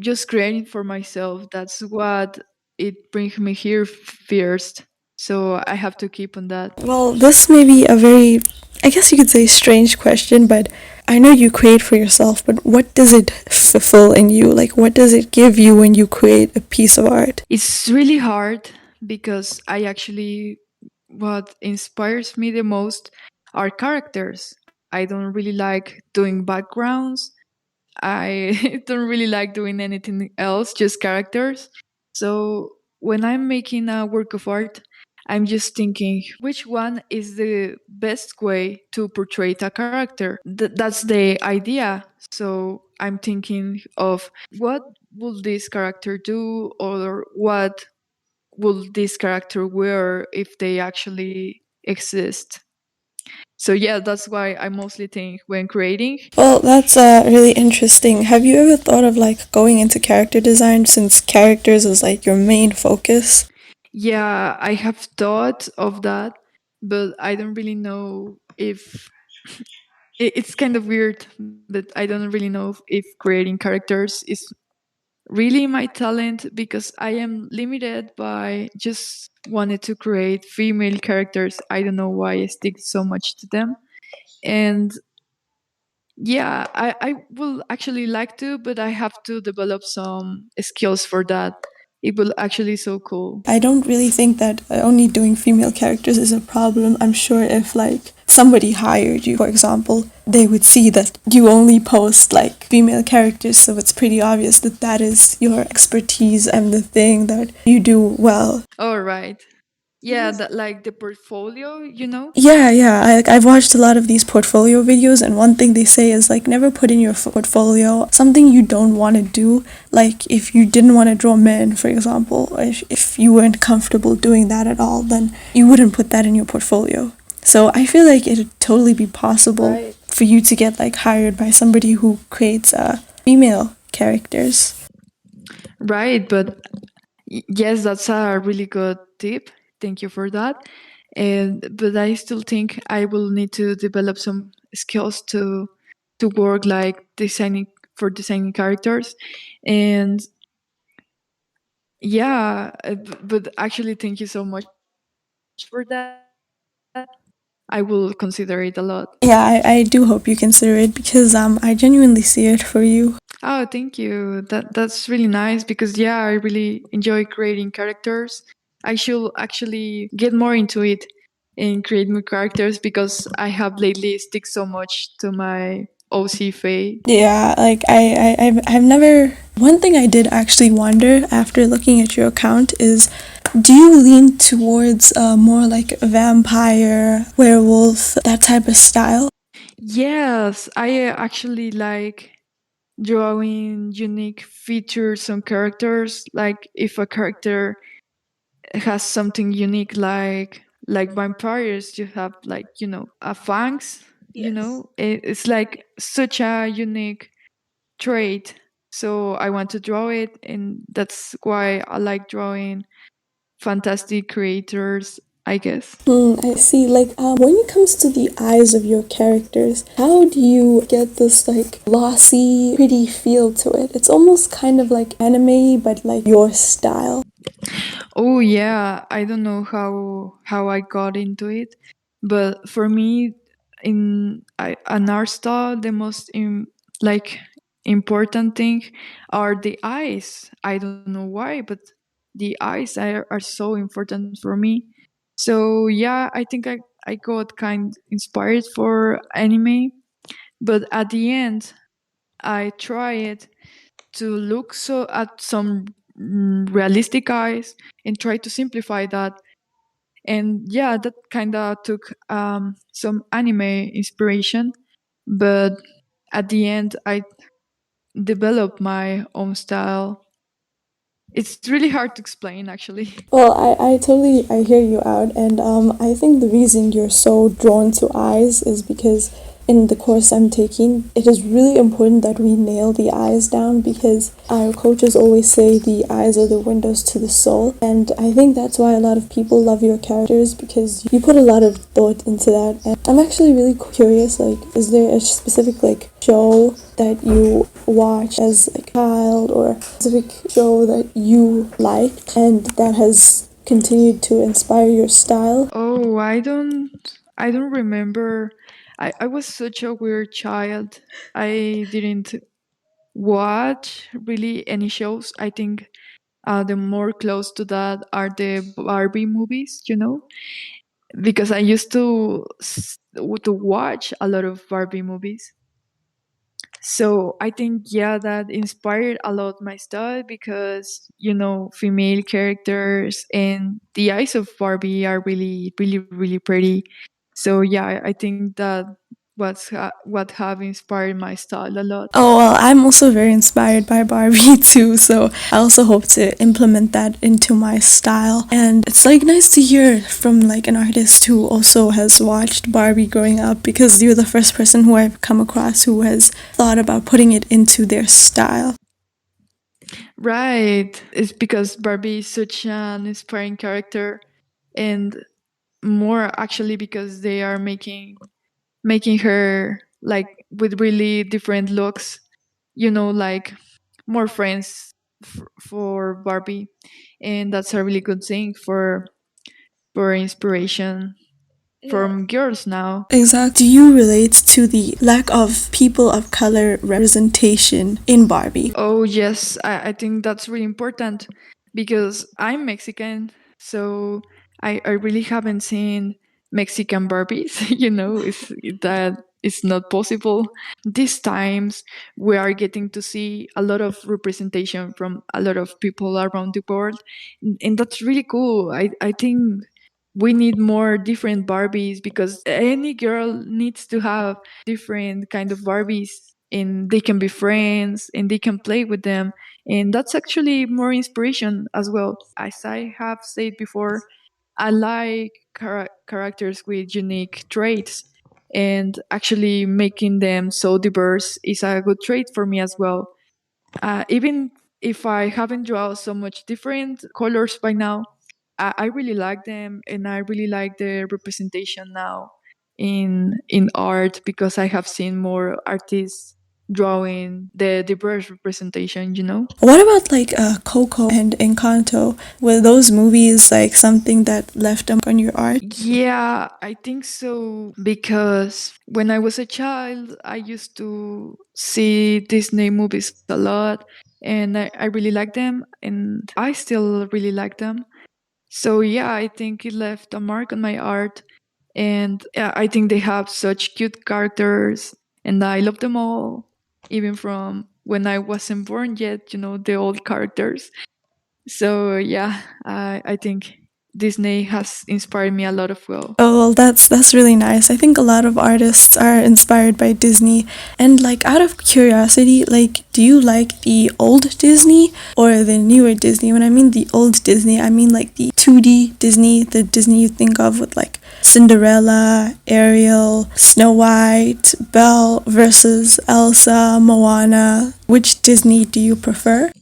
Just creating for myself. That's what it brings me here first. So I have to keep on that. Well, this may be a very, I guess you could say, strange question, but I know you create for yourself, but what does it fulfill in you? Like, what does it give you when you create a piece of art? It's really hard, because I actually, what inspires me the most are characters. I don't really like doing backgrounds. I don't really like doing anything else, just characters. So when I'm making a work of art, I'm just thinking which one is the best way to portray a character. That's the idea. So I'm thinking of what will this character do, or what will this character wear if they actually exist. So yeah, that's why I mostly think when creating. Well, that's really interesting. Have you ever thought of like going into character design since characters is like your main focus? Yeah, I have thought of that, but I don't really know if it's kind of weird that I don't really know if creating characters is really my talent, because I am limited by just wanted to create female characters. I don't know why I stick so much to them. And yeah, I will actually like to, but I have to develop some skills for that. It will actually so cool. I don't really think that only doing female characters is a problem. I'm sure if like somebody hired you, for example, they would see that you only post like female characters, so it's pretty obvious that that is your expertise and the thing that you do well. All right. Yeah, that like the portfolio, you know? Yeah, yeah. I've watched a lot of these portfolio videos, and one thing they say is like never put in your portfolio something you don't want to do. Like if you didn't want to draw men, for example, or if you weren't comfortable doing that at all, then you wouldn't put that in your portfolio. So I feel like it'd totally be possible Right. for you to get like hired by somebody who creates female characters. Right, but yes, that's a really good tip. Thank you for that. And but I still think I will need to develop some skills to work like designing characters. And yeah, but actually thank you so much for that. I will consider it a lot. Yeah, I do hope you consider it because I genuinely see it for you. Oh, thank you. That's really nice, because yeah, I really enjoy creating characters. I should actually get more into it and create more characters, because I have lately stick so much to my OC Faye. Yeah, like I've never. One thing I did actually wonder after looking at your account is, do you lean towards more like vampire, werewolf, that type of style? Yes, I actually like drawing unique features on characters. Like if a character has something unique, like vampires, you have like a fangs. It's like such a unique trait. So I want to draw it, and that's why I like drawing fantastic creators, I guess. I see. Like, when it comes to the eyes of your characters, how do you get this like glossy, pretty feel to it? It's almost kind of like anime, but like your style. Oh yeah, I don't know how I got into it, but for me, an art style, the most like important thing are the eyes. I don't know why, but the eyes are so important for me. So yeah, I think I got kind inspired for anime, but at the end, I tried to look so at some realistic eyes and try to simplify that. And yeah, that kind of took some anime inspiration, but at the end I developed my own style. It's really hard to explain, actually. Well, I totally I hear you out, and I think the reason you're so drawn to eyes is because in the course I'm taking, it is really important that we nail the eyes down because our coaches always say the eyes are the windows to the soul, and I think that's why a lot of people love your characters because you put a lot of thought into that. And I'm actually really curious, like, is there a specific like show that you watch as a child or a specific show that you liked and that has continued to inspire your style? Oh, I don't remember. I was such a weird child. I didn't watch really any shows. I think the more close to that are the Barbie movies, because I used to watch a lot of Barbie movies. So I think, yeah, that inspired a lot my style because, female characters and the eyes of Barbie are really, really, really pretty. So yeah, I think that what have inspired my style a lot. Oh, well, I'm also very inspired by Barbie too, so I also hope to implement that into my style. And it's like nice to hear from like an artist who also has watched Barbie growing up because you're the first person who I've come across who has thought about putting it into their style. Right. It's because Barbie is such an inspiring character, and more actually because they are making her like with really different looks, like more friends for Barbie, and that's a really good thing for inspiration from girls now. Exactly. Do you relate to the lack of people of color representation in Barbie? Oh yes, I think that's really important because I'm Mexican, so I really haven't seen Mexican Barbies. It's that it's not possible. These times we are getting to see a lot of representation from a lot of people around the world, and that's really cool. I think we need more different Barbies because any girl needs to have different kind of Barbies, and they can be friends and they can play with them, and that's actually more inspiration as well. As I have said before, I like characters with unique traits, and actually making them so diverse is a good trait for me as well. Even if I haven't drawn so much different colors by now, I really like them, and I really like the representation now in art because I have seen more artists drawing the diverse representation. What about like Coco and Encanto? Were those movies like something that left a mark on your art? Yeah, I think so because when I was a child, I used to see Disney movies a lot, and I really like them, and I still really like them. So yeah, I think it left a mark on my art, and I think they have such cute characters, and I love them all, even from when I wasn't born yet. The old characters. So yeah, I think Disney has inspired me a lot of well. Oh, well, that's really nice. I think a lot of artists are inspired by Disney. And like out of curiosity, like do you like the old Disney or the newer Disney? When I mean the old Disney, I mean like the 2D Disney, the Disney you think of with like Cinderella, Ariel, Snow White, Belle versus Elsa, Moana. Which Disney do you prefer?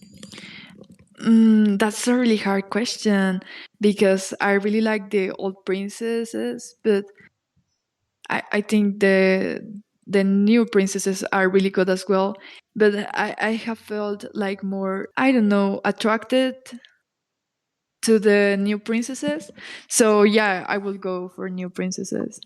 That's a really hard question because I really like the old princesses, but I think the new princesses are really good as well. But I have felt like more, I don't know, attracted to the new princesses. So yeah, I will go for new princesses,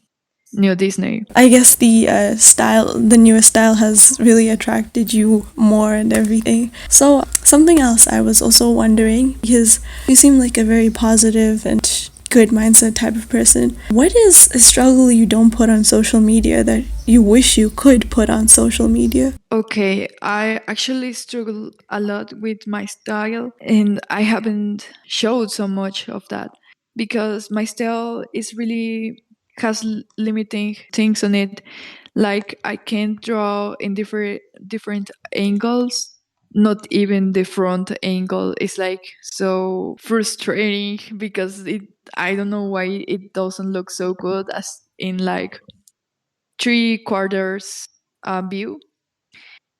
new Disney. I guess the style, the newest style has really attracted you more and everything. So, something else I was also wondering, because you seem like a very positive and good mindset type of person. What is a struggle you don't put on social media that you wish you could put on social media? Okay, I actually struggle a lot with my style, and I haven't showed so much of that because my style is really has limiting things on it. Like I can't draw in different angles. Not even the front angle is like so frustrating because I don't know why it doesn't look so good as in like 3/4 view.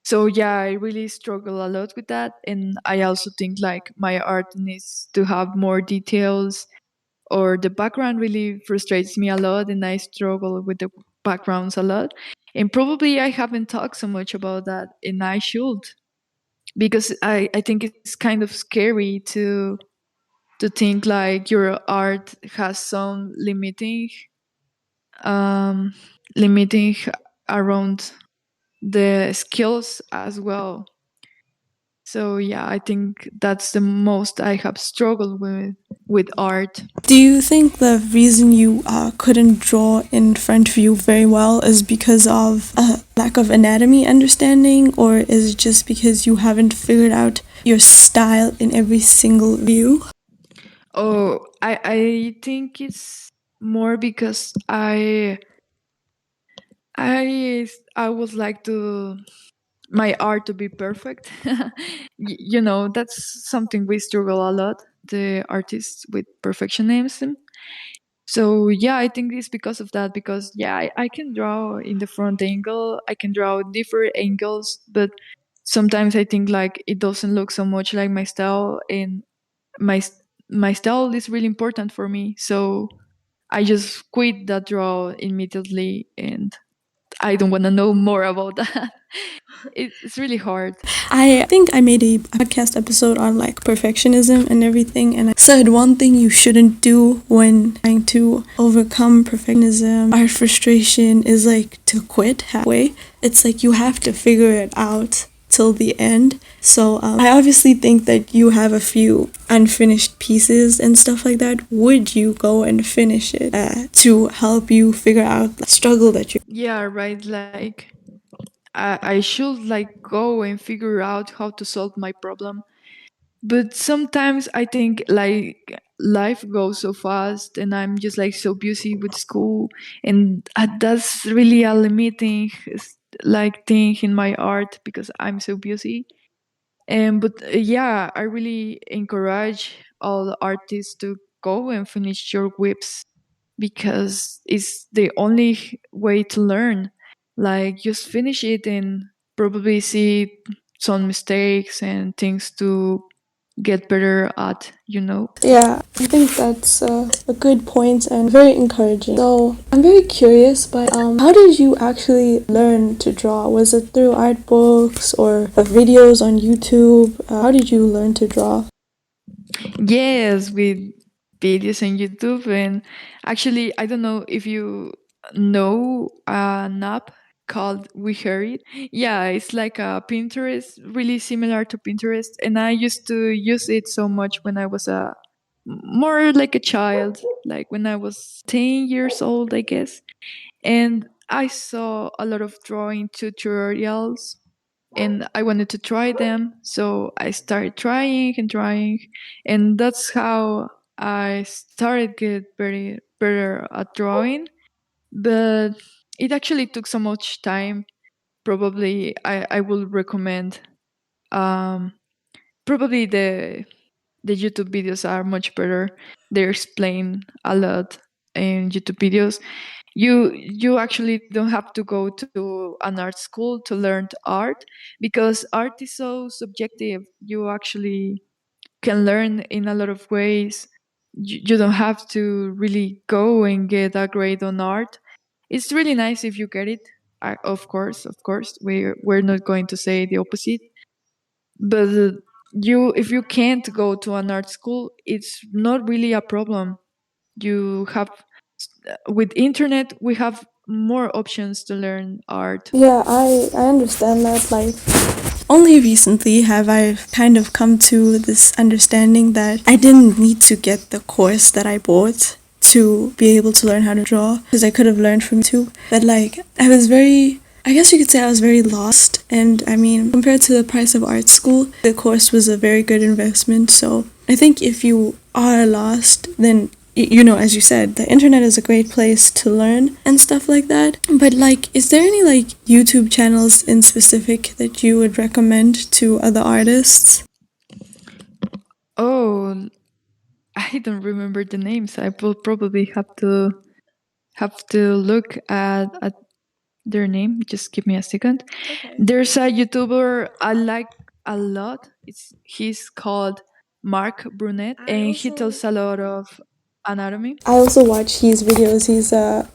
So yeah, I really struggle a lot with that, and I also think like my art needs to have more details, or the background really frustrates me a lot, and I struggle with the backgrounds a lot. And probably I haven't talked so much about that, and I should, because I think it's kind of scary to think like your art has some um limiting around the skills as well. So yeah, I think that's the most I have struggled with. with art. Do you think the reason you couldn't draw in front view very well is because of a lack of anatomy understanding, or is it just because you haven't figured out your style in every single view? Oh, I think it's more because I would like to my art to be perfect. That's something we struggle a lot, the artists with perfectionism. So yeah, I think it's because of that. Because yeah, I can draw in the front angle, I can draw different angles, but sometimes I think like it doesn't look so much like my style, and my my style is really important for me. So I just quit that draw immediately, and I don't want to know more about that. It's really hard. I think I made a podcast episode on like perfectionism and everything, and I said one thing you shouldn't do when trying to overcome perfectionism, art frustration, is like to quit halfway. It's like you have to figure it out till the end. So I obviously think that you have a few unfinished pieces and stuff like that. Would you go and finish it to help you figure out the struggle that you? Yeah, right. Like I should like go and figure out how to solve my problem. But sometimes I think like life goes so fast, and I'm just like so busy with school, and that's really a limiting like thing in my art because I'm so busy. And but yeah, I really encourage all the artists to go and finish your whips, because it's the only way to learn. Like just finish it and probably see some mistakes and things to get better at. Yeah, I think that's a good point and very encouraging. So I'm very curious, but how did you actually learn to draw? Was it through art books or videos on YouTube? How did you learn to draw? Yes, with videos on YouTube. And actually, I don't know if you know an app called We Hear It. Yeah, it's like a Pinterest, really similar to Pinterest. And I used to use it so much when I was a more like a child, like when I was 10 years old, I guess. And I saw a lot of drawing tutorials, and I wanted to try them. So I started trying and trying, and that's how I started get very better at drawing. But it actually took so much time. Probably I will recommend um, probably the YouTube videos are much better. They explain a lot in YouTube videos. You actually don't have to go to an art school to learn art, because art is so subjective. You actually can learn in a lot of ways. You don't have to really go and get a grade on art. It's really nice if you get it. Of course, we're not going to say the opposite. But you if you can't go to an art school, it's not really a problem. You have With internet we have more options to learn art. Yeah, I understand that. Like, only recently have I kind of come to this understanding that I didn't need to get the course that I bought to be able to learn how to draw, because I could have learned from YouTube. But like, I guess you could say I was very lost. And I mean, compared to the price of art school, the course was a very good investment. So I think if you are lost, then as you said, the internet is a great place to learn and stuff like that. But like, is there any like YouTube channels in specific that you would recommend to other artists? Oh, I don't remember the names. I will probably have to look at their name. Just give me a second. Okay. There's a YouTuber I like a lot. He's called Mark Brunet, I and he also tells a lot of anatomy. I also watch his videos.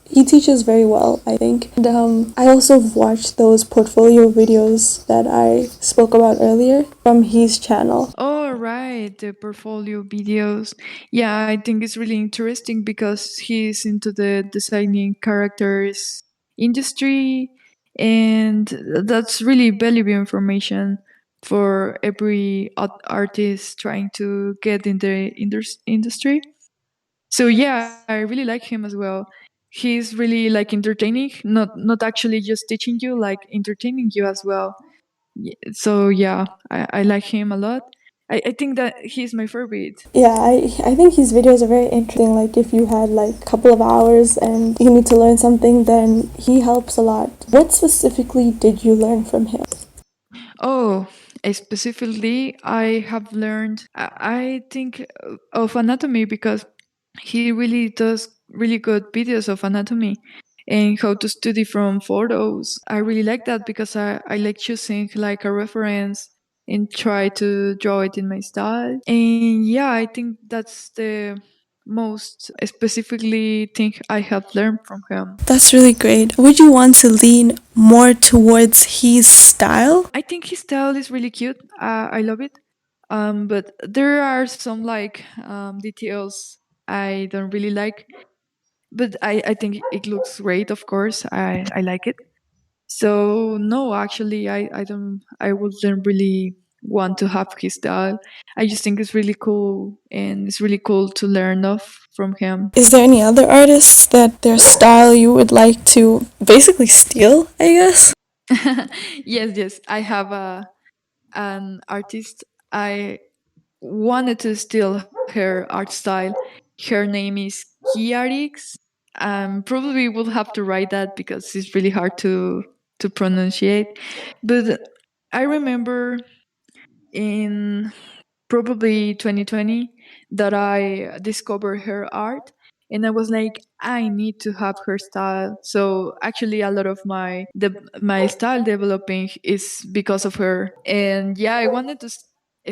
He teaches very well, I think. And I also watched those portfolio videos that I spoke about earlier from his channel. Oh, right, the portfolio videos. Yeah, I think it's really interesting because he's into the designing characters industry, and that's really valuable information. for every artist trying to get in the industry. So yeah, I really like him as well. He's really like entertaining, not actually just teaching you, like entertaining you as well. So yeah, I like him a lot. I think that he's my favorite. Yeah, I think his videos are very interesting. Like, if you had like a couple of hours and you need to learn something, then he helps a lot. What specifically did you learn from him? Oh, specifically, I have learned, I think, of anatomy because he really does really good videos of anatomy and how to study from photos. I really like that because I like choosing like a reference and try to draw it in my style. And yeah, I think that's the most specifically thing I have learned from him. That's really great. Would you want to lean more towards his style? I think his style is really cute. I love it. But there are some like details I don't really like. But I think it looks great. Of course, I like it. So no, actually, I don't. I wouldn't really want to have his style. I just think it's really cool, and it's really cool to learn off from him. Is there any other artists that their style you would like to basically steal, I guess? Yes, yes. I have an artist. I wanted to steal her art style. Her name is Kiarix. Probably will have to write that because it's really hard to pronunciate. But I remember in probably 2020 that I discovered her art, and I was like, I need to have her style. So actually, a lot of my style developing is because of her. And yeah, I wanted to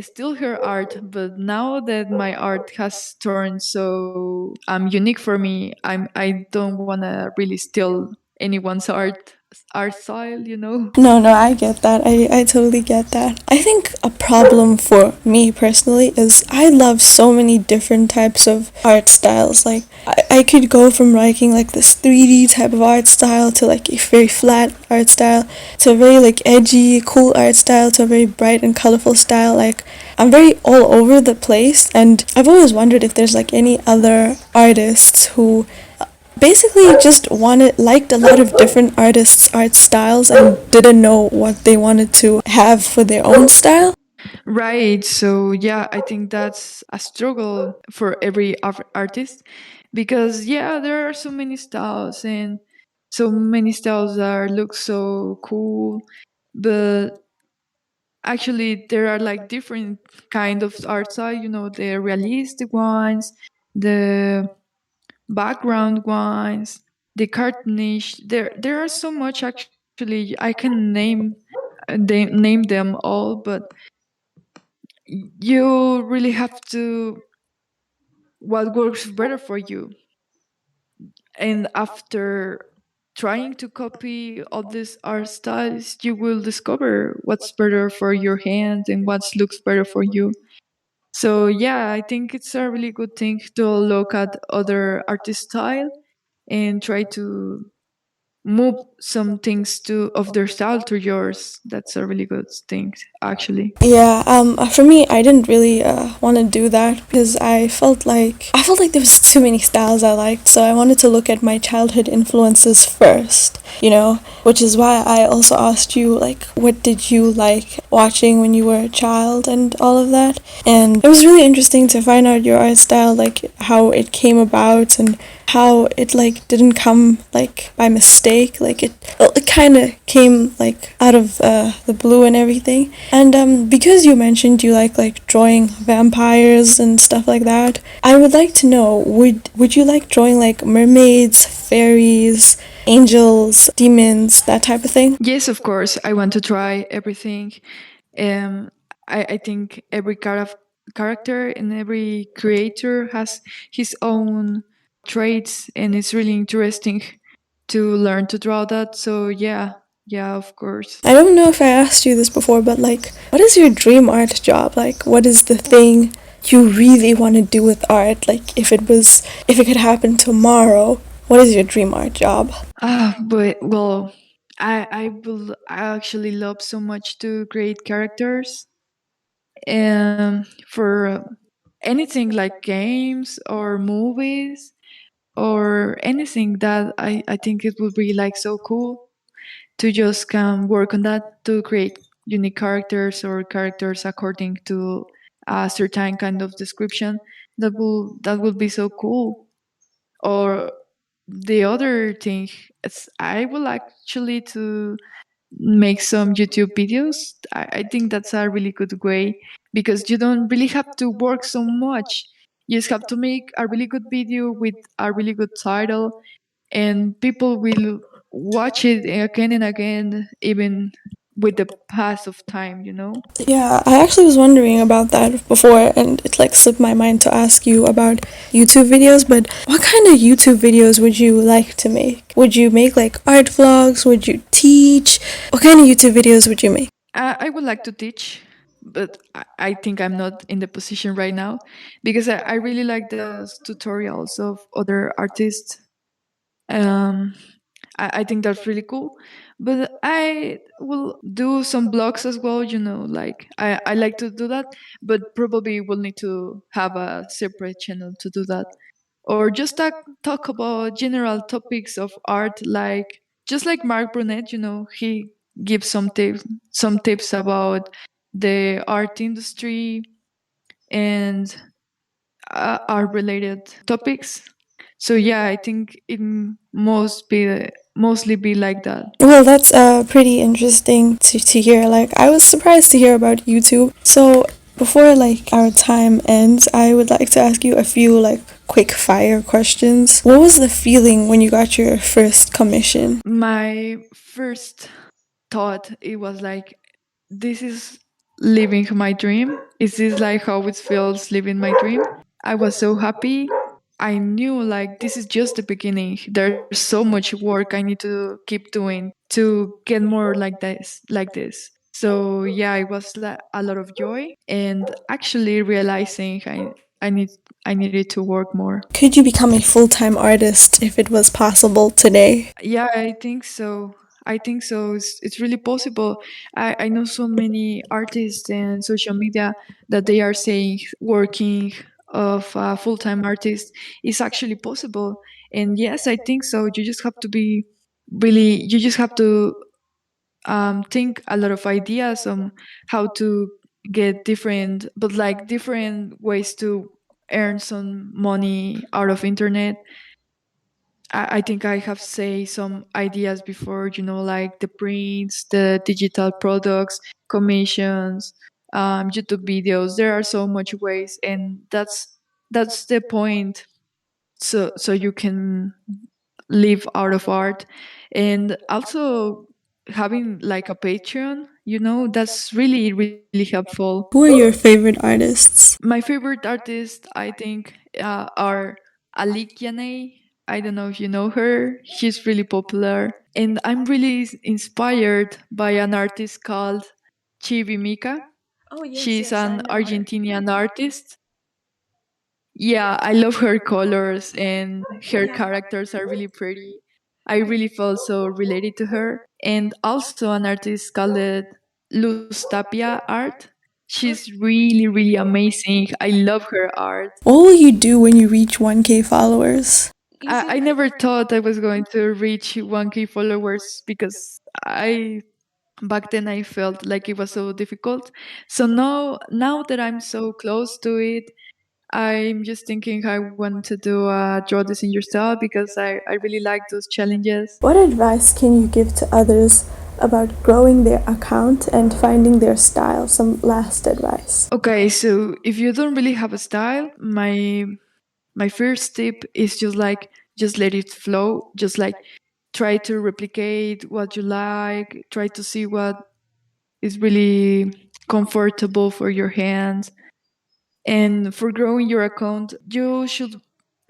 steal her art, but now that my art has turned so unique for me, I don't want to really steal anyone's art style, you know. No, no, I get that. I totally get that. I think a problem for me personally is I love so many different types of art styles. Like, I could go from liking like this 3D type of art style to like a very flat art style to a very like edgy, cool art style to a very bright and colorful style. Like, I'm very all over the place, and I've always wondered if there's like any other artists who basically just liked a lot of different artists' art styles and didn't know what they wanted to have for their own style. Right. So yeah, I think that's a struggle for every artist because yeah, there are so many styles and so many styles that look so cool, but actually there are like different kind of art style. You know, the realistic ones, the background ones, the cartoonish. There are so much actually. I can name them all, but you really have to what works better for you. And after trying to copy all these art styles, you will discover what's better for your hand and what looks better for you. So yeah, I think it's a really good thing to look at other artist style and try to move some things to of their style to yours. That's a really good thing, actually. Yeah, for me, I didn't really want to do that because I felt like there was too many styles I liked, so I wanted to look at my childhood influences first, which is why I also asked you like, what did you like watching when you were a child and all of that, and it was really interesting to find out your art style, like how it came about and how it like didn't come like by mistake, like it kind of came like out of the blue and everything. And because you mentioned you like drawing vampires and stuff like that, I would like to know, would you like drawing like mermaids, fairies, angels, demons, that type of thing? Yes, of course. I want to try everything. Um, I think every character and every creator has his own traits, and it's really interesting to learn to draw that. So yeah, yeah, of course. I don't know if I asked you this before, but like, what is your dream art job? Like, what is the thing you really want to do with art? Like, if it could happen tomorrow, what is your dream art job? But well, I will actually love so much to create characters for anything like games or movies or anything that I think it would be like so cool to just can work on that to create unique characters or characters according to a certain kind of description. That will be so cool. Or the other thing is I will actually to make some YouTube videos. I think that's a really good way because you don't really have to work so much. You just have to make a really good video with a really good title, and people will watch it again and again, even with the pass of time, you know? Yeah, I actually was wondering about that before, and it like slipped my mind to ask you about YouTube videos. But what kind of YouTube videos would you like to make? Would you make like art vlogs? Would you teach? What kind of YouTube videos would you make? I would like to teach, but I think I'm not in the position right now because I really like the tutorials of other artists. Um, I think that's really cool. But I will do some blogs as well, like I like to do that, but probably will need to have a separate channel to do that. Or just talk about general topics of art, like just like Mark Brunet, he gives some tips about the art industry and art related topics. So yeah, I think it mostly be like that. Well, that's pretty interesting to hear. Like, I was surprised to hear about YouTube. So, before like our time ends, I would like to ask you a few like quick fire questions. What was the feeling when you got your first commission? My first thought, it was like, this is living my dream. Is this like how it feels living my dream? I was so happy. I knew like this is just the beginning. There's so much work I need to keep doing to get more like this. So yeah, it was like a lot of joy and actually realizing I needed to work more. Could you become a full time artist if it was possible today? Yeah, I think so. I think so. It's really possible. I know so many artists and social media that they are saying working of a full-time artist is actually possible. And yes, I think so. You just have to be really, you just have to think a lot of ideas on how to get different, but like different ways to earn some money out of internet. I think I have say some ideas before, like the prints, the digital products, commissions, YouTube videos. There are so much ways, and that's the point. So you can live out of art, and also having like a Patreon. That's really really helpful. Who are your favorite artists? My favorite artists, I think, are Alikiane. I don't know if you know her. She's really popular. And I'm really inspired by an artist called Chibi Mika. She's an Argentinian artist. Yeah, I love her colors and her characters are really pretty. I really felt so related to her. And also an artist called Luz Tapia Art. She's really, really amazing. I love her art. What will you do when you reach 1K followers? I never thought I was going to reach 1K followers because back then I felt like it was so difficult. So now that I'm so close to it, I'm just thinking I want to do a draw this in your style because I really like those challenges. What advice can you give to others about growing their account and finding their style? Some last advice. Okay, so if you don't really have a style, my first tip is just let it flow. Just like try to replicate what you like, try to see what is really comfortable for your hands. And for growing your account, you should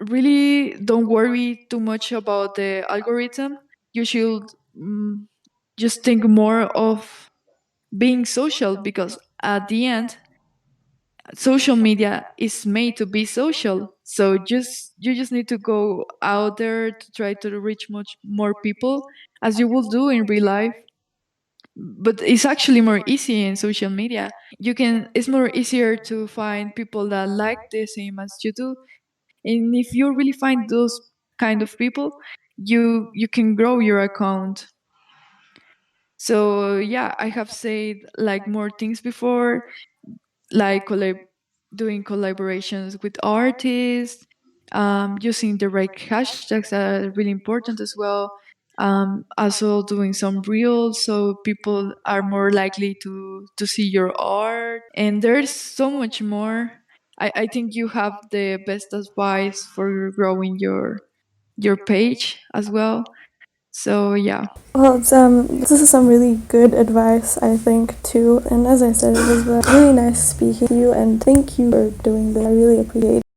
really don't worry too much about the algorithm. You should mm, just think more of being social because at the end, social media is made to be social. So you just need to go out there to try to reach much more people as you will do in real life. But it's actually more easy in social media. You can it's more easier to find people that like the same as you do. And if you really find those kind of people, you can grow your account. So yeah, I have said like more things before, like doing collaborations with artists, using the right hashtags are really important as well. Also doing some reels so people are more likely to see your art. And there's so much more. I think you have the best advice for growing your page as well. So yeah. Well, this is some really good advice, I think, too. And as I said, it was really nice speaking to you, and thank you for doing this. I really appreciate it.